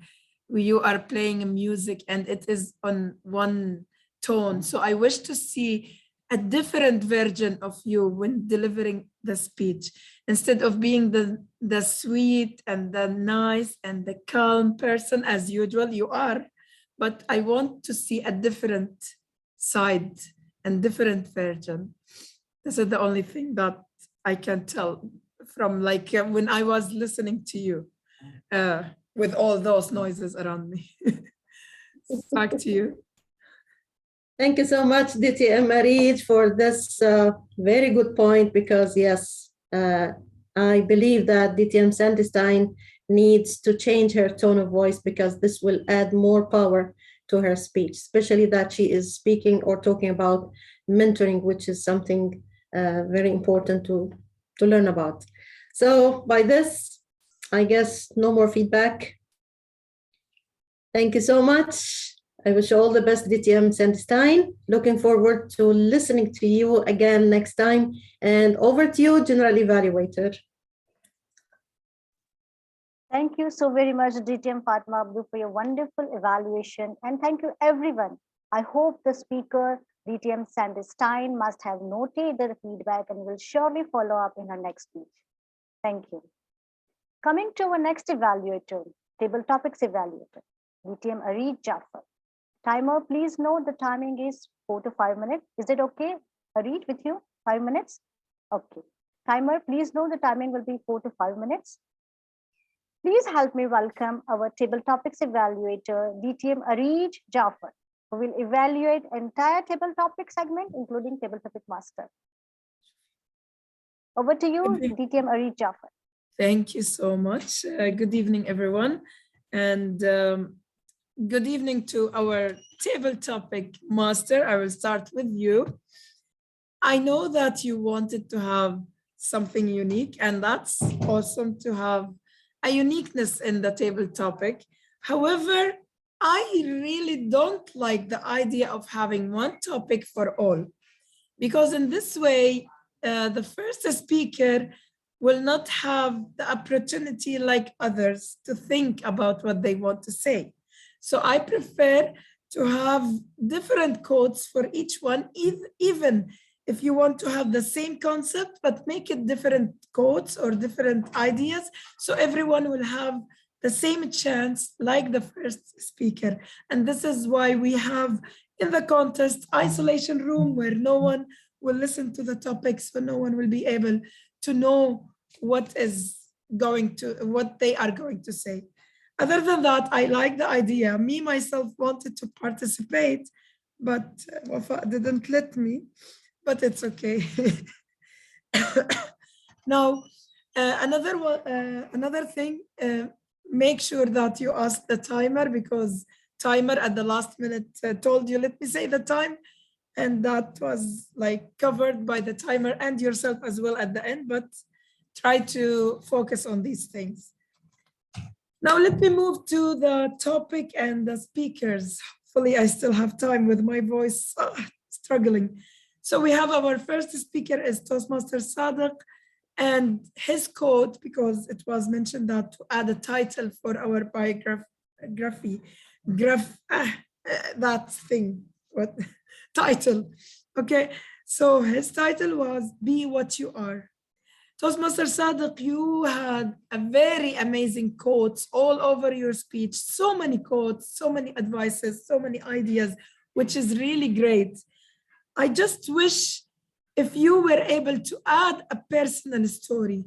you are playing music and it is on one tone. So I wish to see a different version of you when delivering the speech, instead of being the sweet and the nice and the calm person as usual you are. But I want to see a different side and different version. This is the only thing that I can tell from like when I was listening to you with all those noises around me. Back to you. Thank you so much, DTM Marid, for this very good point, because yes, I believe that DTM Sandestein needs to change her tone of voice, because this will add more power to her speech, especially that she is speaking or talking about mentoring, which is something very important to learn about. So by this, I guess no more feedback. Thank you so much. I wish you all the best, DTM Sandstein. Looking forward to listening to you again next time. And over to you, General Evaluator. Thank you so very much, DTM Fatma Abdu, for your wonderful evaluation. And thank you, everyone. I hope the speaker, DTM Sandstein, must have noted the feedback and will surely follow up in her next speech. Thank you. Coming to our next evaluator, table topics evaluator, DTM Areed Jafar. Timer, please note the timing is 4 to 5 minutes. Is it okay, Areed, with you? 5 minutes? Okay. Timer, please note the timing will be 4 to 5 minutes. Please help me welcome our table topics evaluator, DTM Areed Jafar, who will evaluate entire table topic segment, including table topic master. Over to you, DTM Areed Jafar. Thank you so much. Good evening, everyone. And good evening to our table topic master. I will start with you. I know that you wanted to have something unique, and that's awesome to have a uniqueness in the table topic. However, I really don't like the idea of having one topic for all, because in this way, the first speaker will not have the opportunity like others to think about what they want to say. So I prefer to have different quotes for each one, even if you want to have the same concept, but make it different quotes or different ideas, so everyone will have the same chance like the first speaker. And this is why we have in the contest isolation room, where no one will listen to the topics, so no one will be able to know what they are going to say. Other than that, I like the idea. Me, myself wanted to participate, but Wafa didn't let me, but it's okay. Now, another thing, make sure that you ask the timer, because timer at the last minute told you, let me say the time, and that was like covered by the timer and yourself as well at the end, but try to focus on these things. Now let me move to the topic and the speakers. Hopefully I still have time with my voice struggling. So we have our first speaker is Toastmaster Sadiq, and his quote, because it was mentioned that to add a title for our biography, that thing, what title? Okay, so his title was Be What You Are. Toastmaster Sadiq, you had a very amazing quotes all over your speech, so many quotes, so many advices, so many ideas, which is really great. I just wish if you were able to add a personal story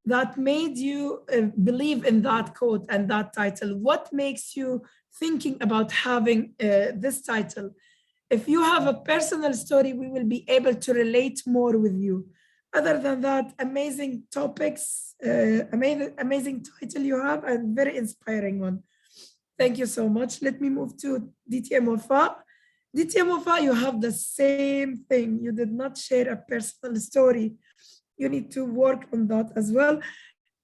that made you believe in that quote and that title. What makes you thinking about having this title? If you have a personal story, we will be able to relate more with you. Other than that, amazing topics, amazing title you have, and very inspiring one. Thank you so much. Let me move to DTM Wafa. DTM Wafa, you have the same thing. You did not share a personal story. You need to work on that as well.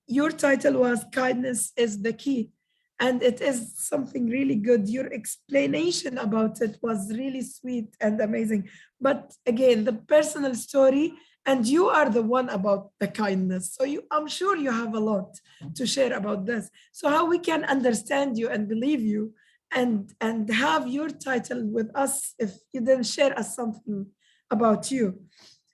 Your title was Kindness is the Key, and it is something really good. Your explanation about it was really sweet and amazing. But again, the personal story, and you are the one about the kindness. So I'm sure you have a lot to share about this. So how we can understand you and believe you and have your title with us if you didn't share us something about you.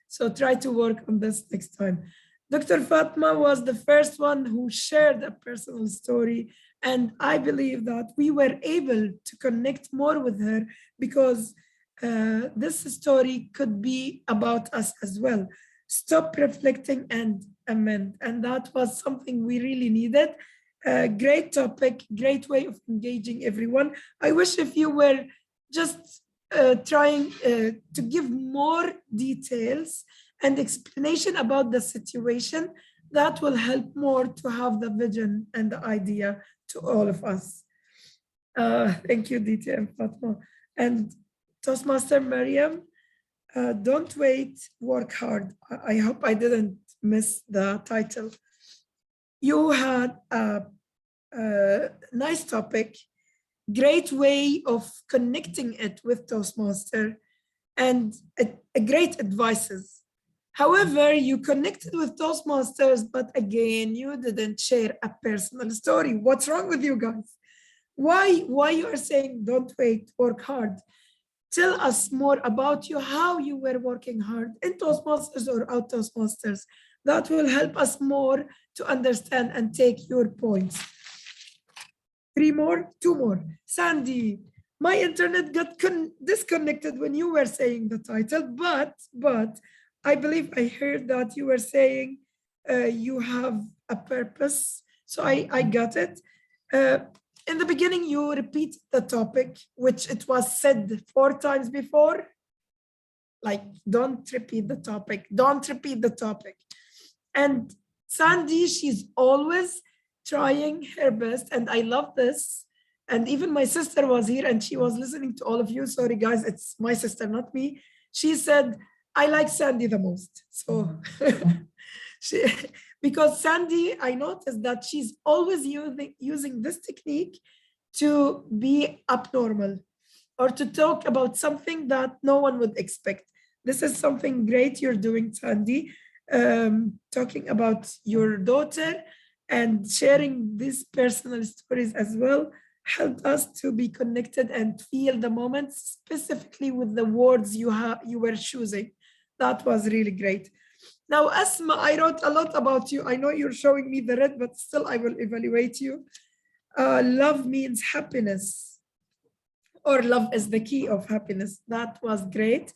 So try to work on this next time. Dr. Fatma was the first one who shared a personal story. And I believe that we were able to connect more with her because this story could be about us as well. Stop reflecting and amend. And that was something we really needed. Great topic, great way of engaging everyone. I wish if you were just trying to give more details and explanation about the situation, that will help more to have the vision and the idea to all of us. Thank you, Diti and Fatma. And Toastmaster Mariam, don't wait, work hard. I hope I didn't miss the title. You had a nice topic, great way of connecting it with Toastmaster, and a great advices. However, you connected with Toastmasters, but again, you didn't share a personal story. What's wrong with you guys? Why you are saying don't wait, work hard? Tell us more about you, how you were working hard in Toastmasters or out Toastmasters. That will help us more to understand and take your points. 3 more, 2 more. Sandy, my internet got disconnected when you were saying the title, but I believe I heard that you were saying you have a purpose. So I got it. In the beginning, you repeat the topic, which it was said 4 times before. Like, don't repeat the topic. Don't repeat the topic. And Sandy, she's always trying her best. And I love this. And even my sister was here and she was listening to all of you. Sorry, guys, it's my sister, not me. She said, I like Sandy the most. So because Sandy, I noticed that she's always using this technique to be abnormal or to talk about something that no one would expect. This is something great you're doing, Sandy, talking about your daughter and sharing these personal stories as well helped us to be connected and feel the moment specifically with the words you were choosing. That was really great. Now, Asma, I wrote a lot about you. I know you're showing me the red, but still I will evaluate you. Love means happiness, or love is the key of happiness. That was great.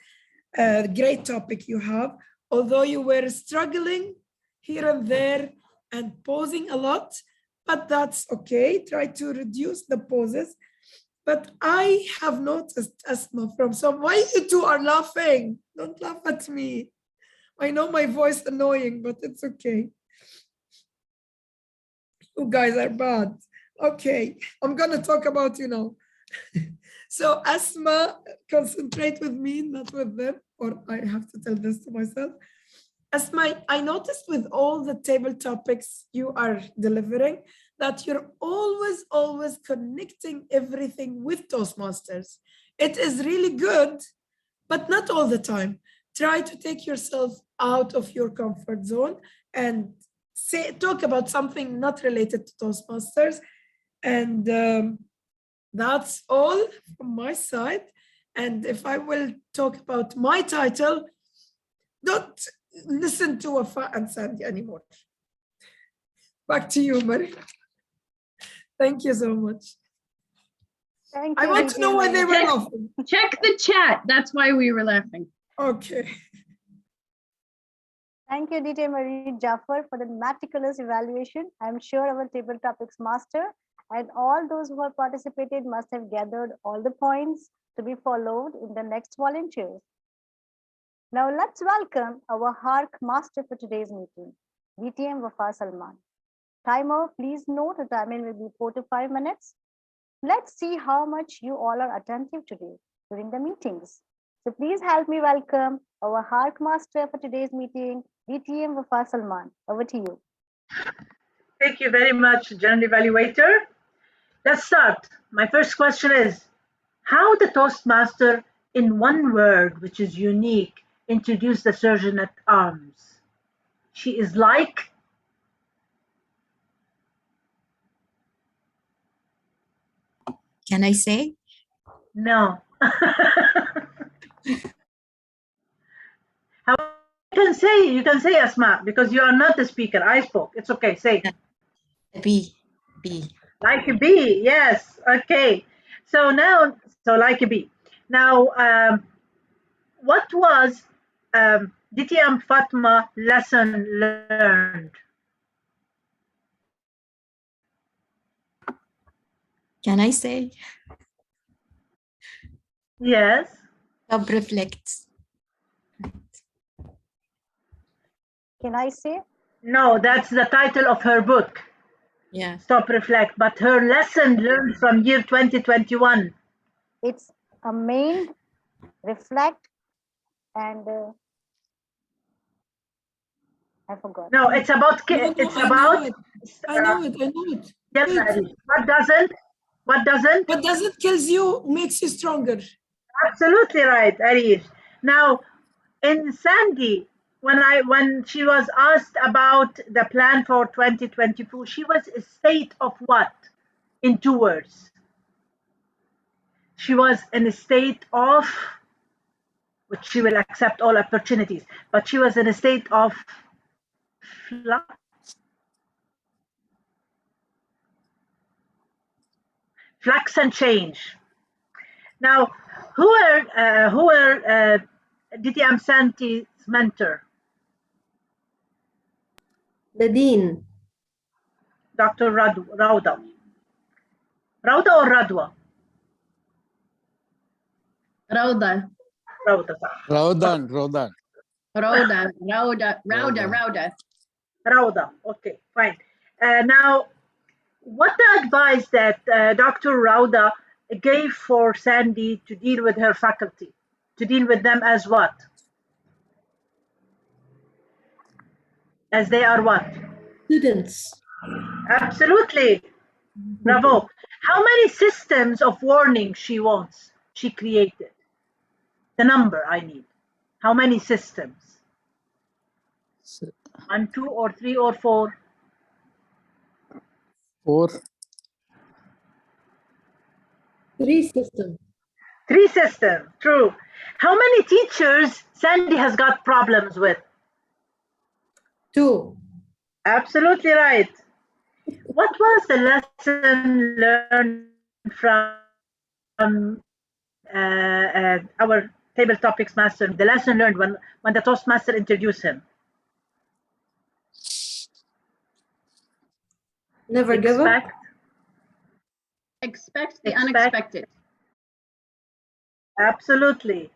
Great topic you have. Although you were struggling here and there and pausing a lot, but that's okay. Try to reduce the pauses. But I have noticed, Asma, from some, why you two are laughing? Don't laugh at me. I know my voice is annoying, but it's okay. You guys are bad. Okay, I'm gonna talk about you now. So Asma, concentrate with me, not with them, or I have to tell this to myself. Asma, I noticed with all the table topics you are delivering that you're always connecting everything with Toastmasters. It is really good, but not all the time. Try to take yourself out of your comfort zone and talk about something not related to Toastmasters. And that's all from my side. And if I will talk about my title, don't listen to Wafa and Sandy anymore. Back to you, Mary. Thank you so much. Thank you. I want to know why they were laughing. Check the chat. That's why we were laughing. Okay. Thank you, DJ Marie Jaffer, for the meticulous evaluation. I'm sure our table topics master and all those who have participated must have gathered all the points to be followed in the next volunteers. Now let's welcome our HARC master for today's meeting, DTM Wafa Salman. Timer, please note the timing will be 4 to 5 minutes. Let's see how much you all are attentive today during the meetings. So please help me welcome our HARC master for today's meeting, DTM Wafa Salman. Over to you. Thank you very much, General Evaluator. Let's start. My first question is, how the Toastmaster, in one word, which is unique, introduced the Surgeon at Arms? She is like? Can I say? No. You can say Asma, because you are not the speaker. I spoke. It's okay. Say. B. Like a bee. Yes. Okay. So like a bee. Now, what was DTM Fatma lesson learned? Can I say? Yes. Self-reflect. Can I say? No, that's the title of her book. Yeah. Stop, reflect. But her lesson learned from year 2021. It's a main, reflect, and I forgot. No, it's about, No, it's I about. know it. I know it. Yes, Good. Harish. What doesn't? What doesn't? What doesn't kills you makes you stronger. Absolutely right, Harish. Now, in Sandy, when she was asked about the plan for 2022, she was a state of what? In 2 words. She was in a state of, which she will accept all opportunities, but she was in a state of flux and change. Now, who were DTM Santi's mentor? The dean. Dr. Rauda. Rauda or Radwa? Rauda. Rauda. Raudan. Rauda. Okay, fine. Now, what the advice that Dr. Rauda gave for Sandy to deal with her faculty? To deal with them as what? As they are what? Students. Absolutely. Bravo. How many systems of warning she created? The number I need. How many systems? 1, 2, or 3, or 4? 4. 3 systems. 3 systems, true. How many teachers Sandy has got problems with? 2. Absolutely right. What was the lesson learned from our table topics master? The lesson learned when the Toastmaster introduced him? Never give up. Expect the unexpected. Absolutely.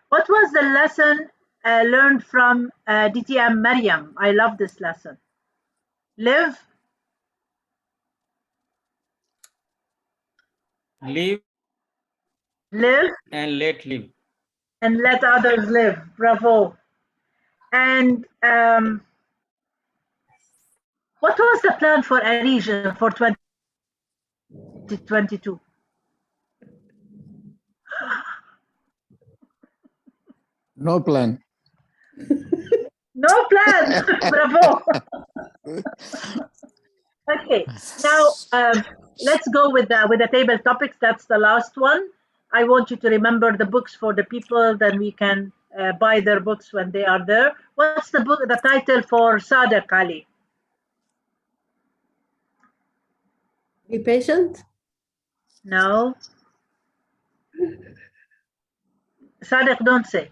What was the lesson learned from DTM Maryam? I love this lesson. Live. Live and let live. And let others live. Bravo. And what was the plan for Arija for 2022? No plan. No plan. Bravo. Okay. Now let's go with the table topics. That's the last one. I want you to remember the books for the people. Then we can buy their books when they are there. What's the book? The title for Sadiq Ali? Be patient. No. Sadiq, don't say.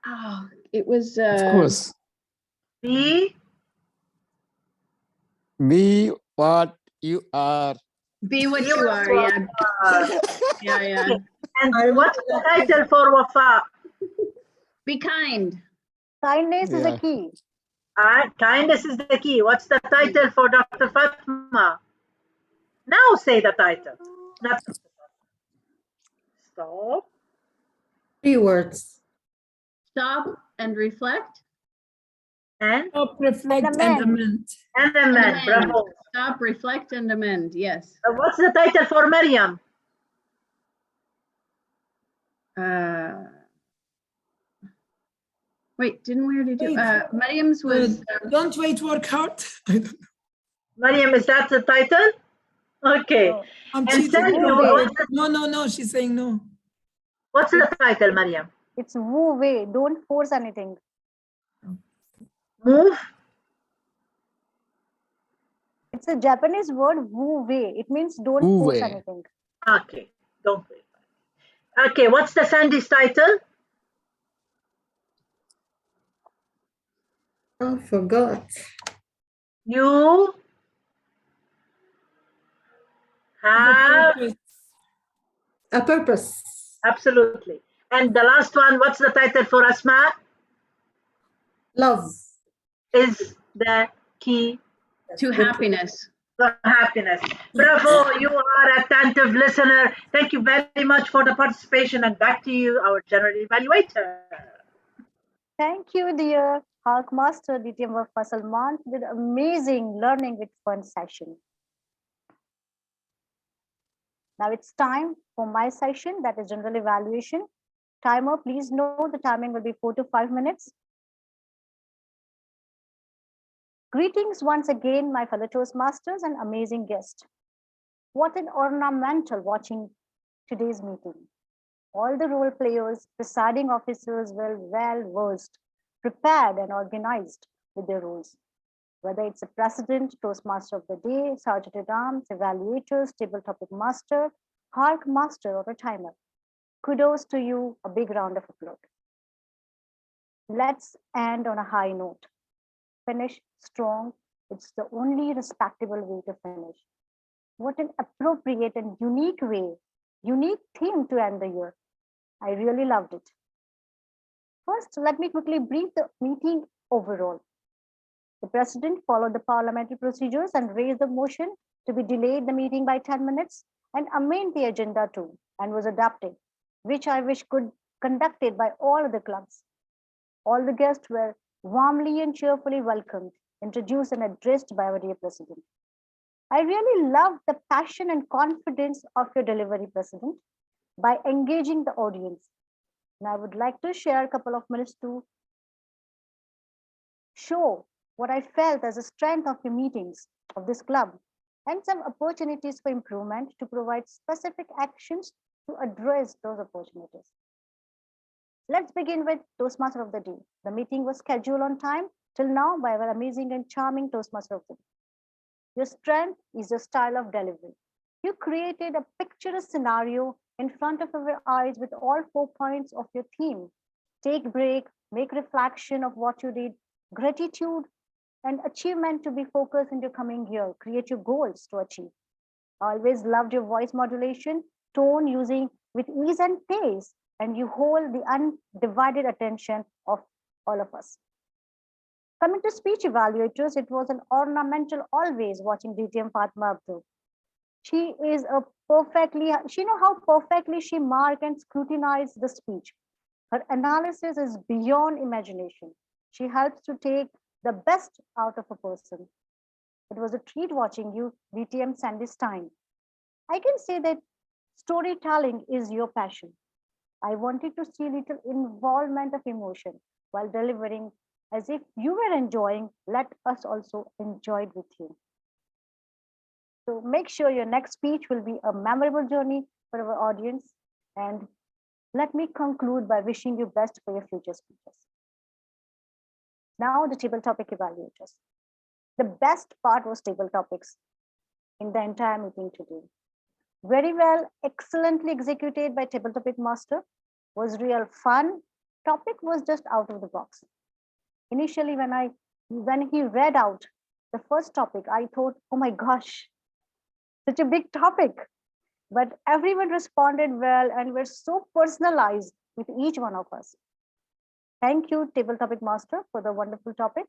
Oh, it was. Of course. Be What you are. Be what you are. Yeah. Yeah. And what's the title for Wafa? Be kind. Kindness is the key. Kindness is the key. What's the title for Dr. Fatma? Now say the title. Stop. 3 words. Stop and reflect. And? Stop, reflect, and amend. And amend. Bravo. Stop, reflect, and amend. Yes. What's the title for Maryam? Wait, didn't we already do? Maryam's was. Don't wait, work hard. I don't know. Maryam, is that the title? Okay. Oh, I'm and cheating. No, no, she's saying no. What's the title, Maryam? It's Wu Wei. Don't force anything. Move? It's a Japanese word, Wu Wei. It means don't force anything. Okay, don't wait. Okay, what's the Sandy's title? I forgot. You have a purpose. Absolutely. And the last one, what's the title for Asma? Love is the key to happiness. The happiness. Bravo, you are attentive listener. Thank you very much for the participation, and back to you, our general evaluator. Thank you, dear Hulk Master DTM Wafa Salman, with amazing learning with fun session. Now it's time for my session, that is general evaluation. Timer, please know the timing will be 4 to 5 minutes. Greetings once again, my fellow Toastmasters and amazing guest. What an ornamental watching today's meeting. All the role players, presiding officers were well versed, prepared and organized with their roles. Whether it's a president, Toastmaster of the day, sergeant at arms, evaluators, table topic master, hark master, or a timer. Kudos to you, a big round of applause. Let's end on a high note. Finish strong. It's the only respectable way to finish. What an appropriate and unique way, unique theme to end the year. I really loved it. First, let me quickly brief the meeting overall. The president followed the parliamentary procedures and raised the motion to be delayed the meeting by 10 minutes and amend the agenda too, and was adopted, which I wish could conducted by all the clubs. All the guests were warmly and cheerfully welcomed, introduced and addressed by our dear president. I really love the passion and confidence of your delivery, President, by engaging the audience. And I would like to share a couple of minutes to show what I felt as a strength of your meetings of this club and some opportunities for improvement to provide specific actions to address those opportunities. Let's begin with Toastmaster of the Day. The meeting was scheduled on time till now by our amazing and charming Toastmaster of the Day. Your strength is your style of delivery. You created a picturesque scenario in front of our eyes with all 4 points of your theme. Take break, make reflection of what you did, gratitude and achievement to be focused in your coming year. Create your goals to achieve. I always loved your voice modulation, tone using with ease and pace, and you hold the undivided attention of all of us. Coming to speech evaluators, it was an ornamental always watching DTM Fatma Abdul. She is a she know how perfectly she mark and scrutinize the speech. Her analysis is beyond imagination. She helps to take the best out of a person. It was a treat watching you, DTM Sandy Stein. I can say that storytelling is your passion. I wanted to see little involvement of emotion while delivering as if you were enjoying, let us also enjoy it with you. So make sure your next speech will be a memorable journey for our audience. And let me conclude by wishing you best for your future speeches. Now the table topic evaluators. The best part was table topics in the entire meeting today. Very well, excellently executed by table topic master. Was real fun. Topic was just out of the box. Initially, when he read out the first topic, I thought, oh my gosh, such a big topic. But everyone responded well and were so personalized with each one of us. Thank you, table topic master, for the wonderful topic.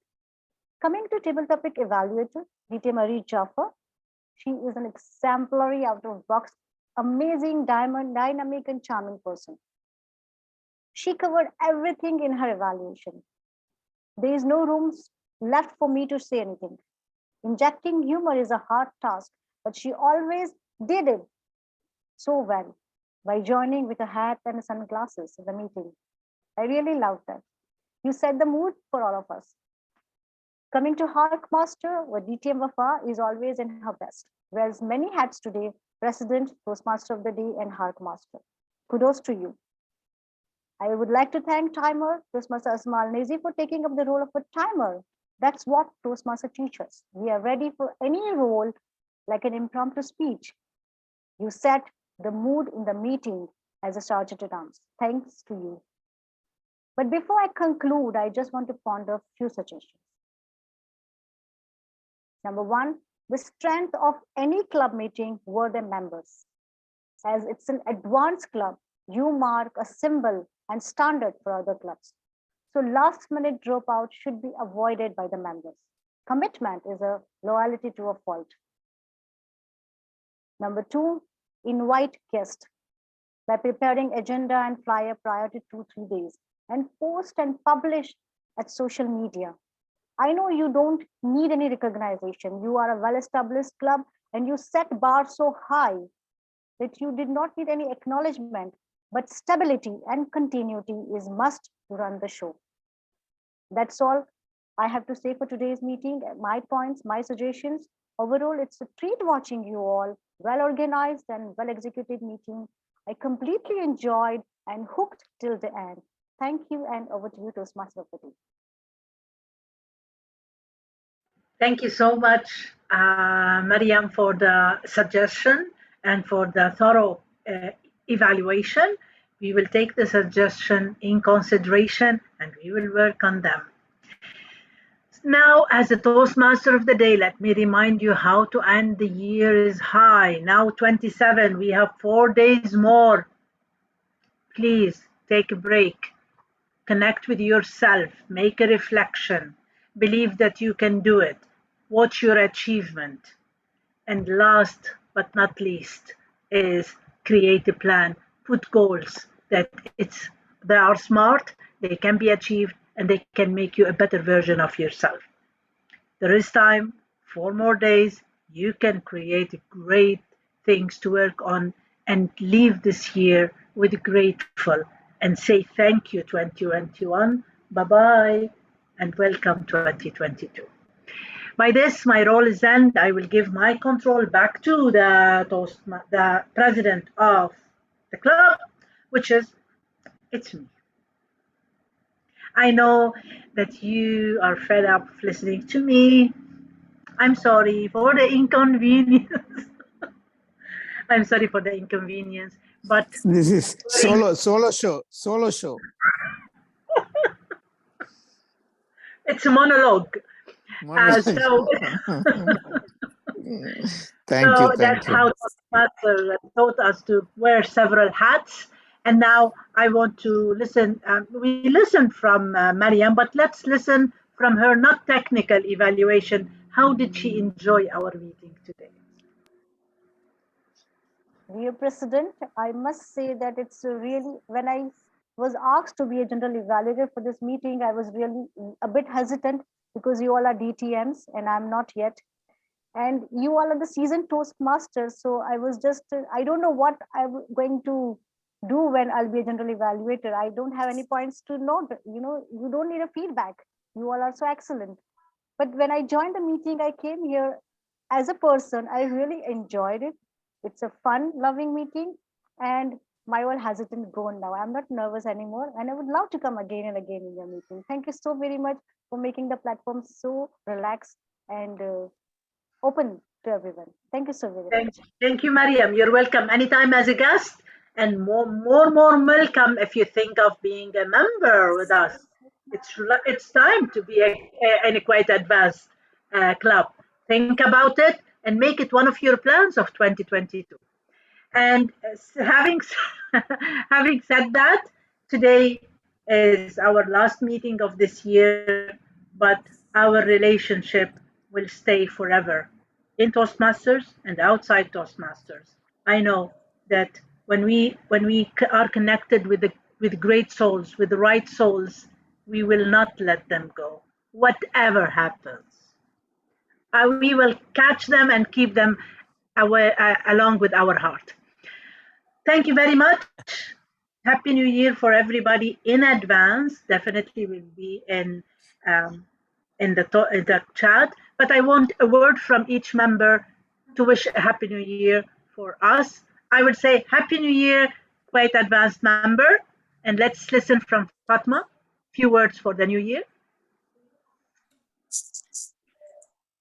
Coming to table topic evaluator, DT Marie Jaffa. She is an exemplary out of box, amazing, dynamic and charming person. She covered everything in her evaluation. There is no room left for me to say anything. Injecting humor is a hard task, but she always did it so well by joining with a hat and sunglasses in the meeting. I really loved that. You set the mood for all of us. Coming to Hark Master, where DTM Wafa is always in her best. Wears many hats today, President, Toastmaster of the Day, and Hark Master. Kudos to you. I would like to thank Timer, Toastmaster Asma Al-Nazi, for taking up the role of a timer. That's what Toastmaster teaches. We are ready for any role like an impromptu speech. You set the mood in the meeting as a sergeant at arms. Thanks to you. But before I conclude, I just want to ponder a few suggestions. Number one, the strength of any club meeting were the members. As it's an advanced club, you mark a symbol and standard for other clubs. So last minute dropout should be avoided by the members. Commitment is a loyalty to a fault. Number 2, invite guests by preparing agenda and flyer prior to 2-3 days and post and publish at social media. I know you don't need any recognition. You are a well-established club and you set bar so high that you did not need any acknowledgement, but stability and continuity is must to run the show. That's all I have to say for today's meeting. My points, my suggestions. Overall, it's a treat watching you all. Well-organized and well-executed meeting. I completely enjoyed and hooked till the end. Thank you, and over to you, Toastmaster of the day. Thank you so much, Mariam, for the suggestion and for the thorough evaluation. We will take the suggestion in consideration and we will work on them. Now, as a Toastmaster of the day, let me remind you how to end the year is high. Now 27, we have 4 days more. Please take a break. Connect with yourself, make a reflection, believe that you can do it, watch your achievement. And last but not least is create a plan, put goals that they are smart, they can be achieved, and they can make you a better version of yourself. There is time, 4 more days, you can create great things to work on and leave this year with grateful and say thank you 2021, bye-bye, and welcome 2022. By this, my role is end. I will give my control back to the president of the club, which is, it's me. I know that you are fed up of listening to me. I'm sorry for the inconvenience. I'm sorry for the inconvenience, but this is solo show. It's a monologue. So thank you. That's how Toastmaster taught us to wear several hats. And now I want to listen. We listened from Mariam, but let's listen from her not technical evaluation. How did she enjoy our meeting today? Dear President, I must say that it's really, when I was asked to be a general evaluator for this meeting, I was really a bit hesitant because you all are DTMs and I'm not yet. And you all are the seasoned Toastmasters. So I was just, I don't know what I'm going to do when I'll be a general evaluator. I don't have any points to note. You know, you don't need a feedback. You all are so excellent. But when I joined the meeting, I came here as a person. I really enjoyed it. It's a fun, loving meeting. And my all hesitant gone now. I'm not nervous anymore. And I would love to come again and again in your meeting. Thank you so very much for making the platform so relaxed and open to everyone. Thank you so very much. Thank you, Mariam. You're welcome anytime as a guest, and more welcome if you think of being a member with us. It's time to be in a Kuwait Advanced club. Think about it and make it one of your plans of 2022. And having said that, today is our last meeting of this year, but our relationship will stay forever in Toastmasters and outside Toastmasters. I know that when we are connected with great souls, with the right souls, we will not let them go, whatever happens. We will catch them and keep them away, along with our heart. Thank you very much. Happy New Year for everybody in advance. Definitely will be in the chat. But I want a word from each member to wish a Happy New Year for us. I would say Happy New Year, Kuwait Advanced member. And let's listen from Fatma. Few words for the new year.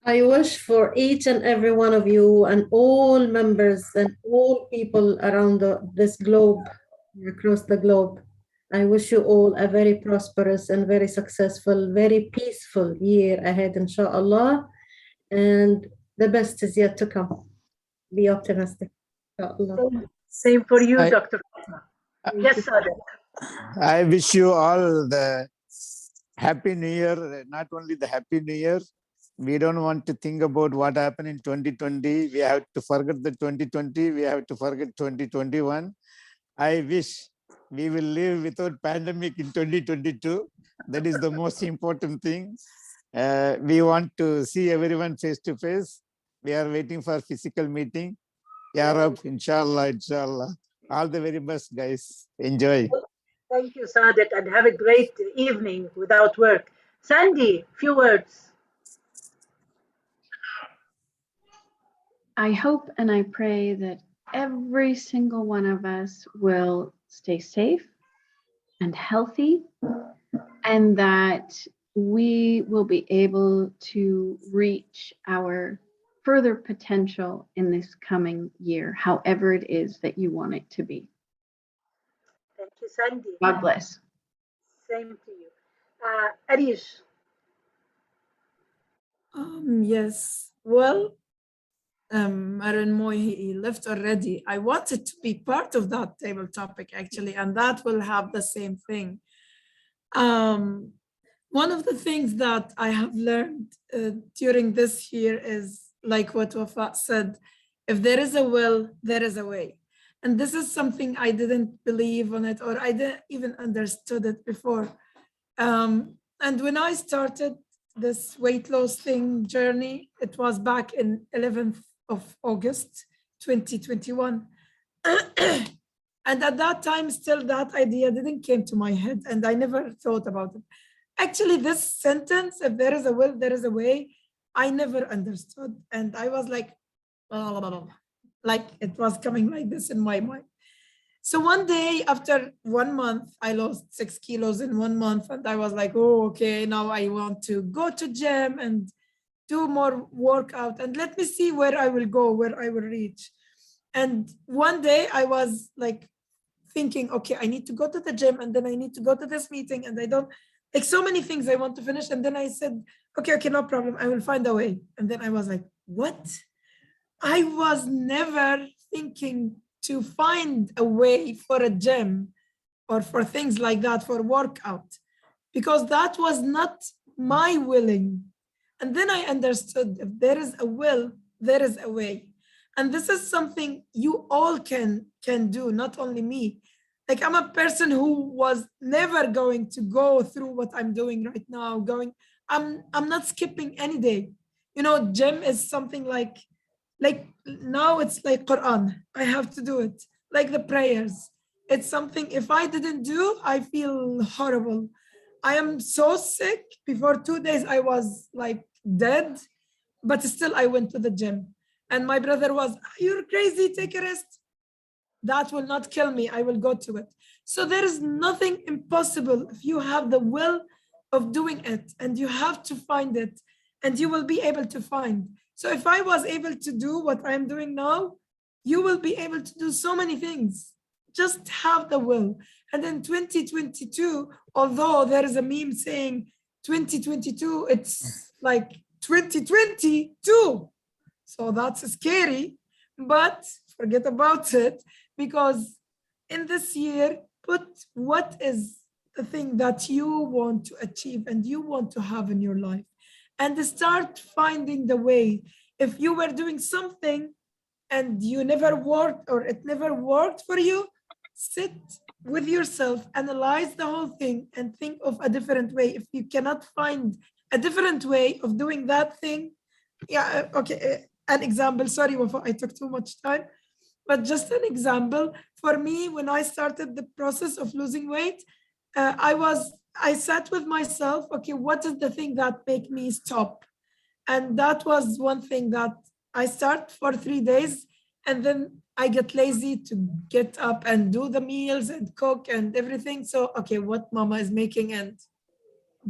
I wish for each and every one of you and all members and all people around this globe, across the globe, I wish you all a very prosperous and very successful, very peaceful year ahead, inshallah. And the best is yet to come. Be optimistic, inshallah. Same for you, Dr. Fatma. Yes, Sadiq. I wish you all the Happy New Year, not only the Happy New Year, We don't want to think about what happened in 2020. We have to forget the 2020. We have to forget 2021. I wish we will live without pandemic in 2022. That is the most important thing. We want to see everyone face to face. We are waiting for physical meeting. Ya Rab, inshallah, inshallah. All the very best, guys. Enjoy. Thank you, Sadiq, and have a great evening without work. Sandy, few words. I hope and I pray that every single one of us will stay safe and healthy, and that we will be able to reach our further potential in this coming year, however it is that you want it to be. Thank you, Sandy. God bless. Same to you. Arish. Yes. Well, Aaron Moy, he left already. I wanted to be part of that table topic actually, and that will have the same thing. One of the things that I have learned during this year is like what Wafa said, if there is a will, there is a way. And this is something I didn't believe on it, or I didn't even understood it before. And when I started this weight loss thing journey, it was back in 11th of August, 2021. And at that time, still that idea didn't came to my head and I never thought about it. Actually, this sentence, if there is a will, there is a way, I never understood. And I was like it was coming like this in my mind. So one day after 1 month, I lost 6 kilos in 1 month. And I was like, oh, okay, now I want to go to gym and do more workout. And let me see where I will go, where I will reach. And one day I was like thinking, okay, I need to go to the gym and then I need to go to this meeting and I don't, like so many things I want to finish. And then I said, okay, no problem. I will find a way. And then I was like, what? I was never thinking to find a way for a gym or for things like that, for workout, because that was not my willing. And then I understood if there is a will, there is a way. And this is something you all can do, not only me. Like I'm a person who was never going to go through what I'm doing right now. I'm not skipping any day. You know, gym is something like now it's like Quran. I have to do it. Like the prayers. It's something if I didn't do, I feel horrible. I am so sick. Before 2 days, I was like dead, but still I went to the gym. And my brother was, you're crazy, take a rest. That will not kill me, I will go to it. So there is nothing impossible if you have the will of doing it and you have to find it and you will be able to find. So if I was able to do what I'm doing now, you will be able to do so many things. Just have the will. And then 2022, although there is a meme saying 2022, it's like 2022. So that's scary, but forget about it, because in this year, put what is the thing that you want to achieve and you want to have in your life, and start finding the way. If you were doing something and you never worked or it never worked for you, sit with yourself, analyze the whole thing and think of a different way. If you cannot find a different way of doing that thing, yeah, okay, an example, sorry, I took too much time, but just an example. For me, when I started the process of losing weight, I sat with myself, okay, what is the thing that make me stop? And that was one thing that I start for 3 days and then I get lazy to get up and do the meals and cook and everything. So, okay, what mama is making and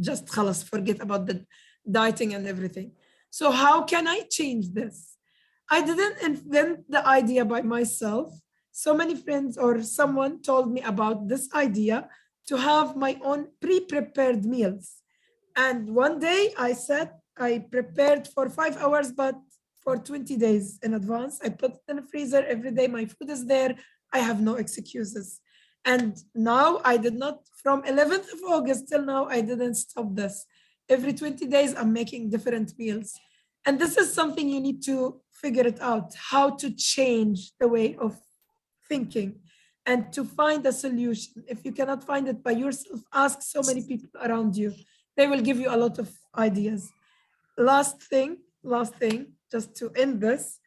just khalas, forget about the dieting and everything. So how can I change this? I didn't invent the idea by myself. So many friends or someone told me about this idea to have my own pre-prepared meals. And one day I said, I prepared for 5 hours, but for 20 days in advance. I put it in the freezer every day. My food is there. I have no excuses. And now I did not, from 11th of August till now, I didn't stop this. Every 20 days, I'm making different meals. And this is something you need to figure it out, how to change the way of thinking and to find a solution. If you cannot find it by yourself, ask so many people around you. They will give you a lot of ideas. Last thing, just to end this,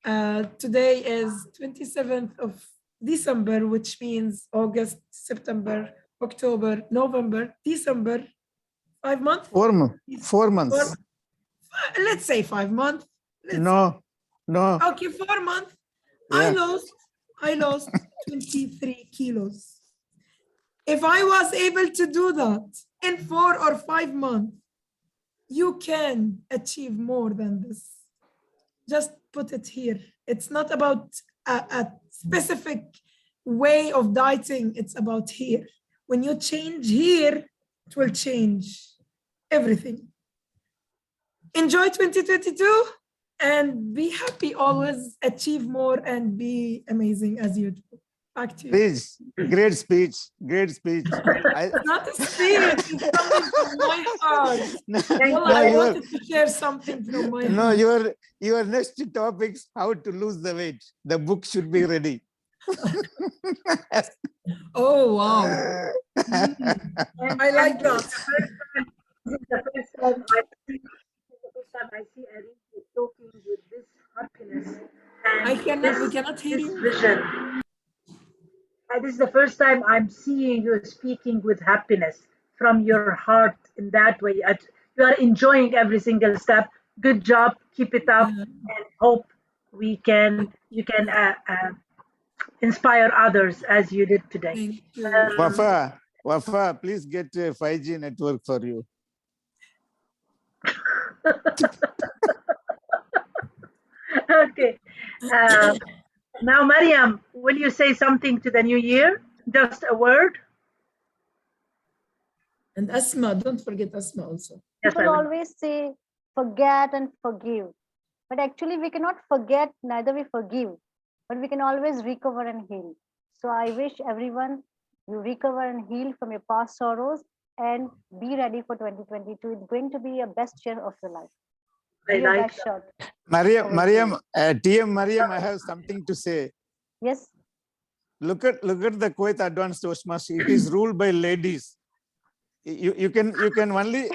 today is 27th of December, which means August, September, October, November, December, 5 months? 4 months. 4 months. Let's say 5 months. No. Okay, 4 months. Yeah. I lost 23 kilos. If I was able to do that in 4 or 5 months, you can achieve more than this. Just put it here. It's not about a specific way of dieting. It's about here. When you change here, it will change everything. Enjoy 2022 and be happy. Always achieve more and be amazing as you do. Back to you. Please, great speech. It's not a speech, it's coming from my heart. I wanted to share something from my heart. No, your next topics, how to lose the weight. The book should be ready. Oh, wow. I like that. This is the first time I see Arif talking with this happiness and we cannot hear this you. vision. And this is the first time I'm seeing you speaking with happiness from your heart in that way. You are enjoying every single step. Good job. Keep it up, and hope you can inspire others as you did today. Thank you. Wafa, please get a 5G network for you. Okay. Now, Mariam, will you say something to the new year? Just a word? And Asma, don't forget Asma also. People always say, forget and forgive. But actually, we cannot forget, neither we forgive. But we can always recover and heal. So I wish everyone, you recover and heal from your past sorrows and be ready for 2022. It's going to be a best year of your life. I your like best shot. Mariam, TM Mariam, I have something to say. Yes. Look at the Kuwait Advanced Toastmasters. It is ruled by ladies. You can only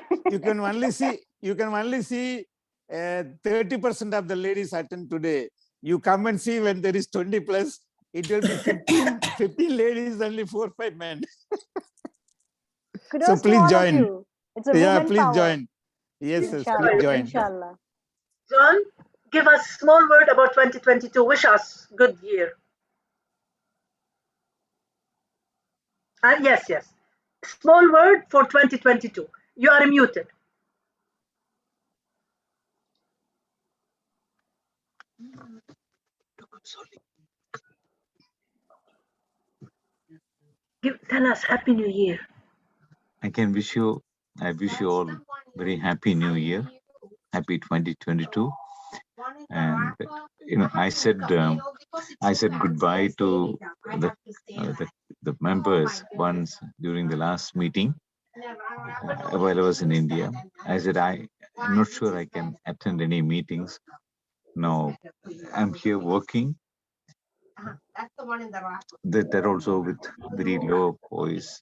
see 30% of the ladies attend today. You come and see when there is 20 plus, it will be 15 ladies, only 4 or 5 men. So please join. It's a woman please power. Join. Yes, Inshallah, please join. Inshallah. John, give us a small word about 2022. Wish us good year. Yes. Small word for 2022. You are muted. Tell us Happy New Year. I wish you all very happy New Year, happy 2022. And I said goodbye to the members once during the last meeting while I was in India. I said I'm not sure I can attend any meetings. Now I'm here working. They're also with very low voice.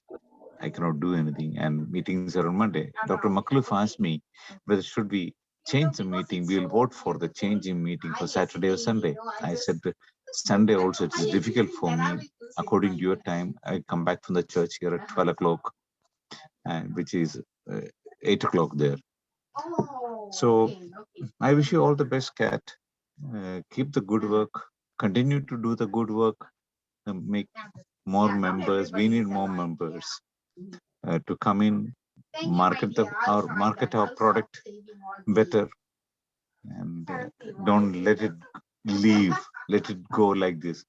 I cannot do anything, and meetings are on Monday. Dr. Makluf asked me whether should we change the meeting. We'll vote for the changing meeting for Saturday or Sunday. I said Sunday also it is difficult for me. According to your time, I come back from the church here at 12 o'clock, and which is 8 o'clock there. So I wish you all the best, Kat. Keep the good work. Continue to do the good work. Make more members. We need more members to come in, market our product better, and don't let it leave. Let it go like this.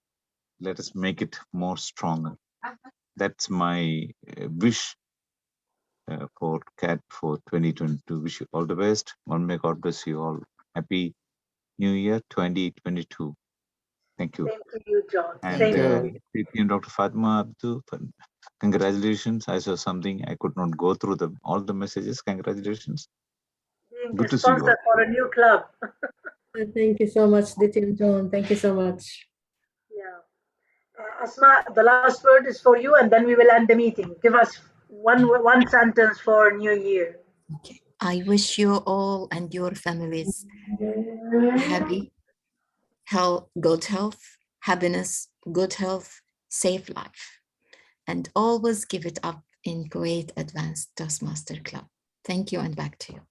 Let us make it more stronger. That's my wish for CAT for 2022. Wish you all the best. May God bless you all. Happy New Year 2022. Thank you. Thank you, John. And Thank you. Dr. Fatima Abdu, Congratulations. I saw something. I could not go through all the messages. Congratulations. Being Good a to see you all. sponsor for a new club. Thank you so much, Diti and John. Thank you so much. Yeah. Asma, the last word is for you, and then we will end the meeting. Give us one sentence for New Year. Okay. I wish you all and your families happy, good health, happiness, good health, safe life, and always give it up in Kuwait Advanced Toastmaster Club. Thank you, and back to you.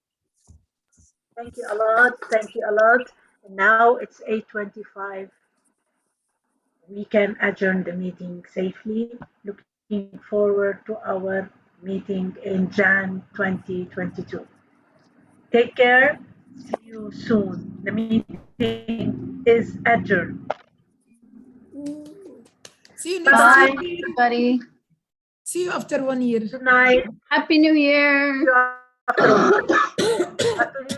Thank you a lot. Thank you a lot. And now it's 8:25. We can adjourn the meeting safely. Looking forward to our meeting in Jan 2022. Take care. See you soon. The meeting is adjourned. See you next Bye, year. everybody. See you after 1 year. Good night. Happy New Year. See you after 1 year. Happy New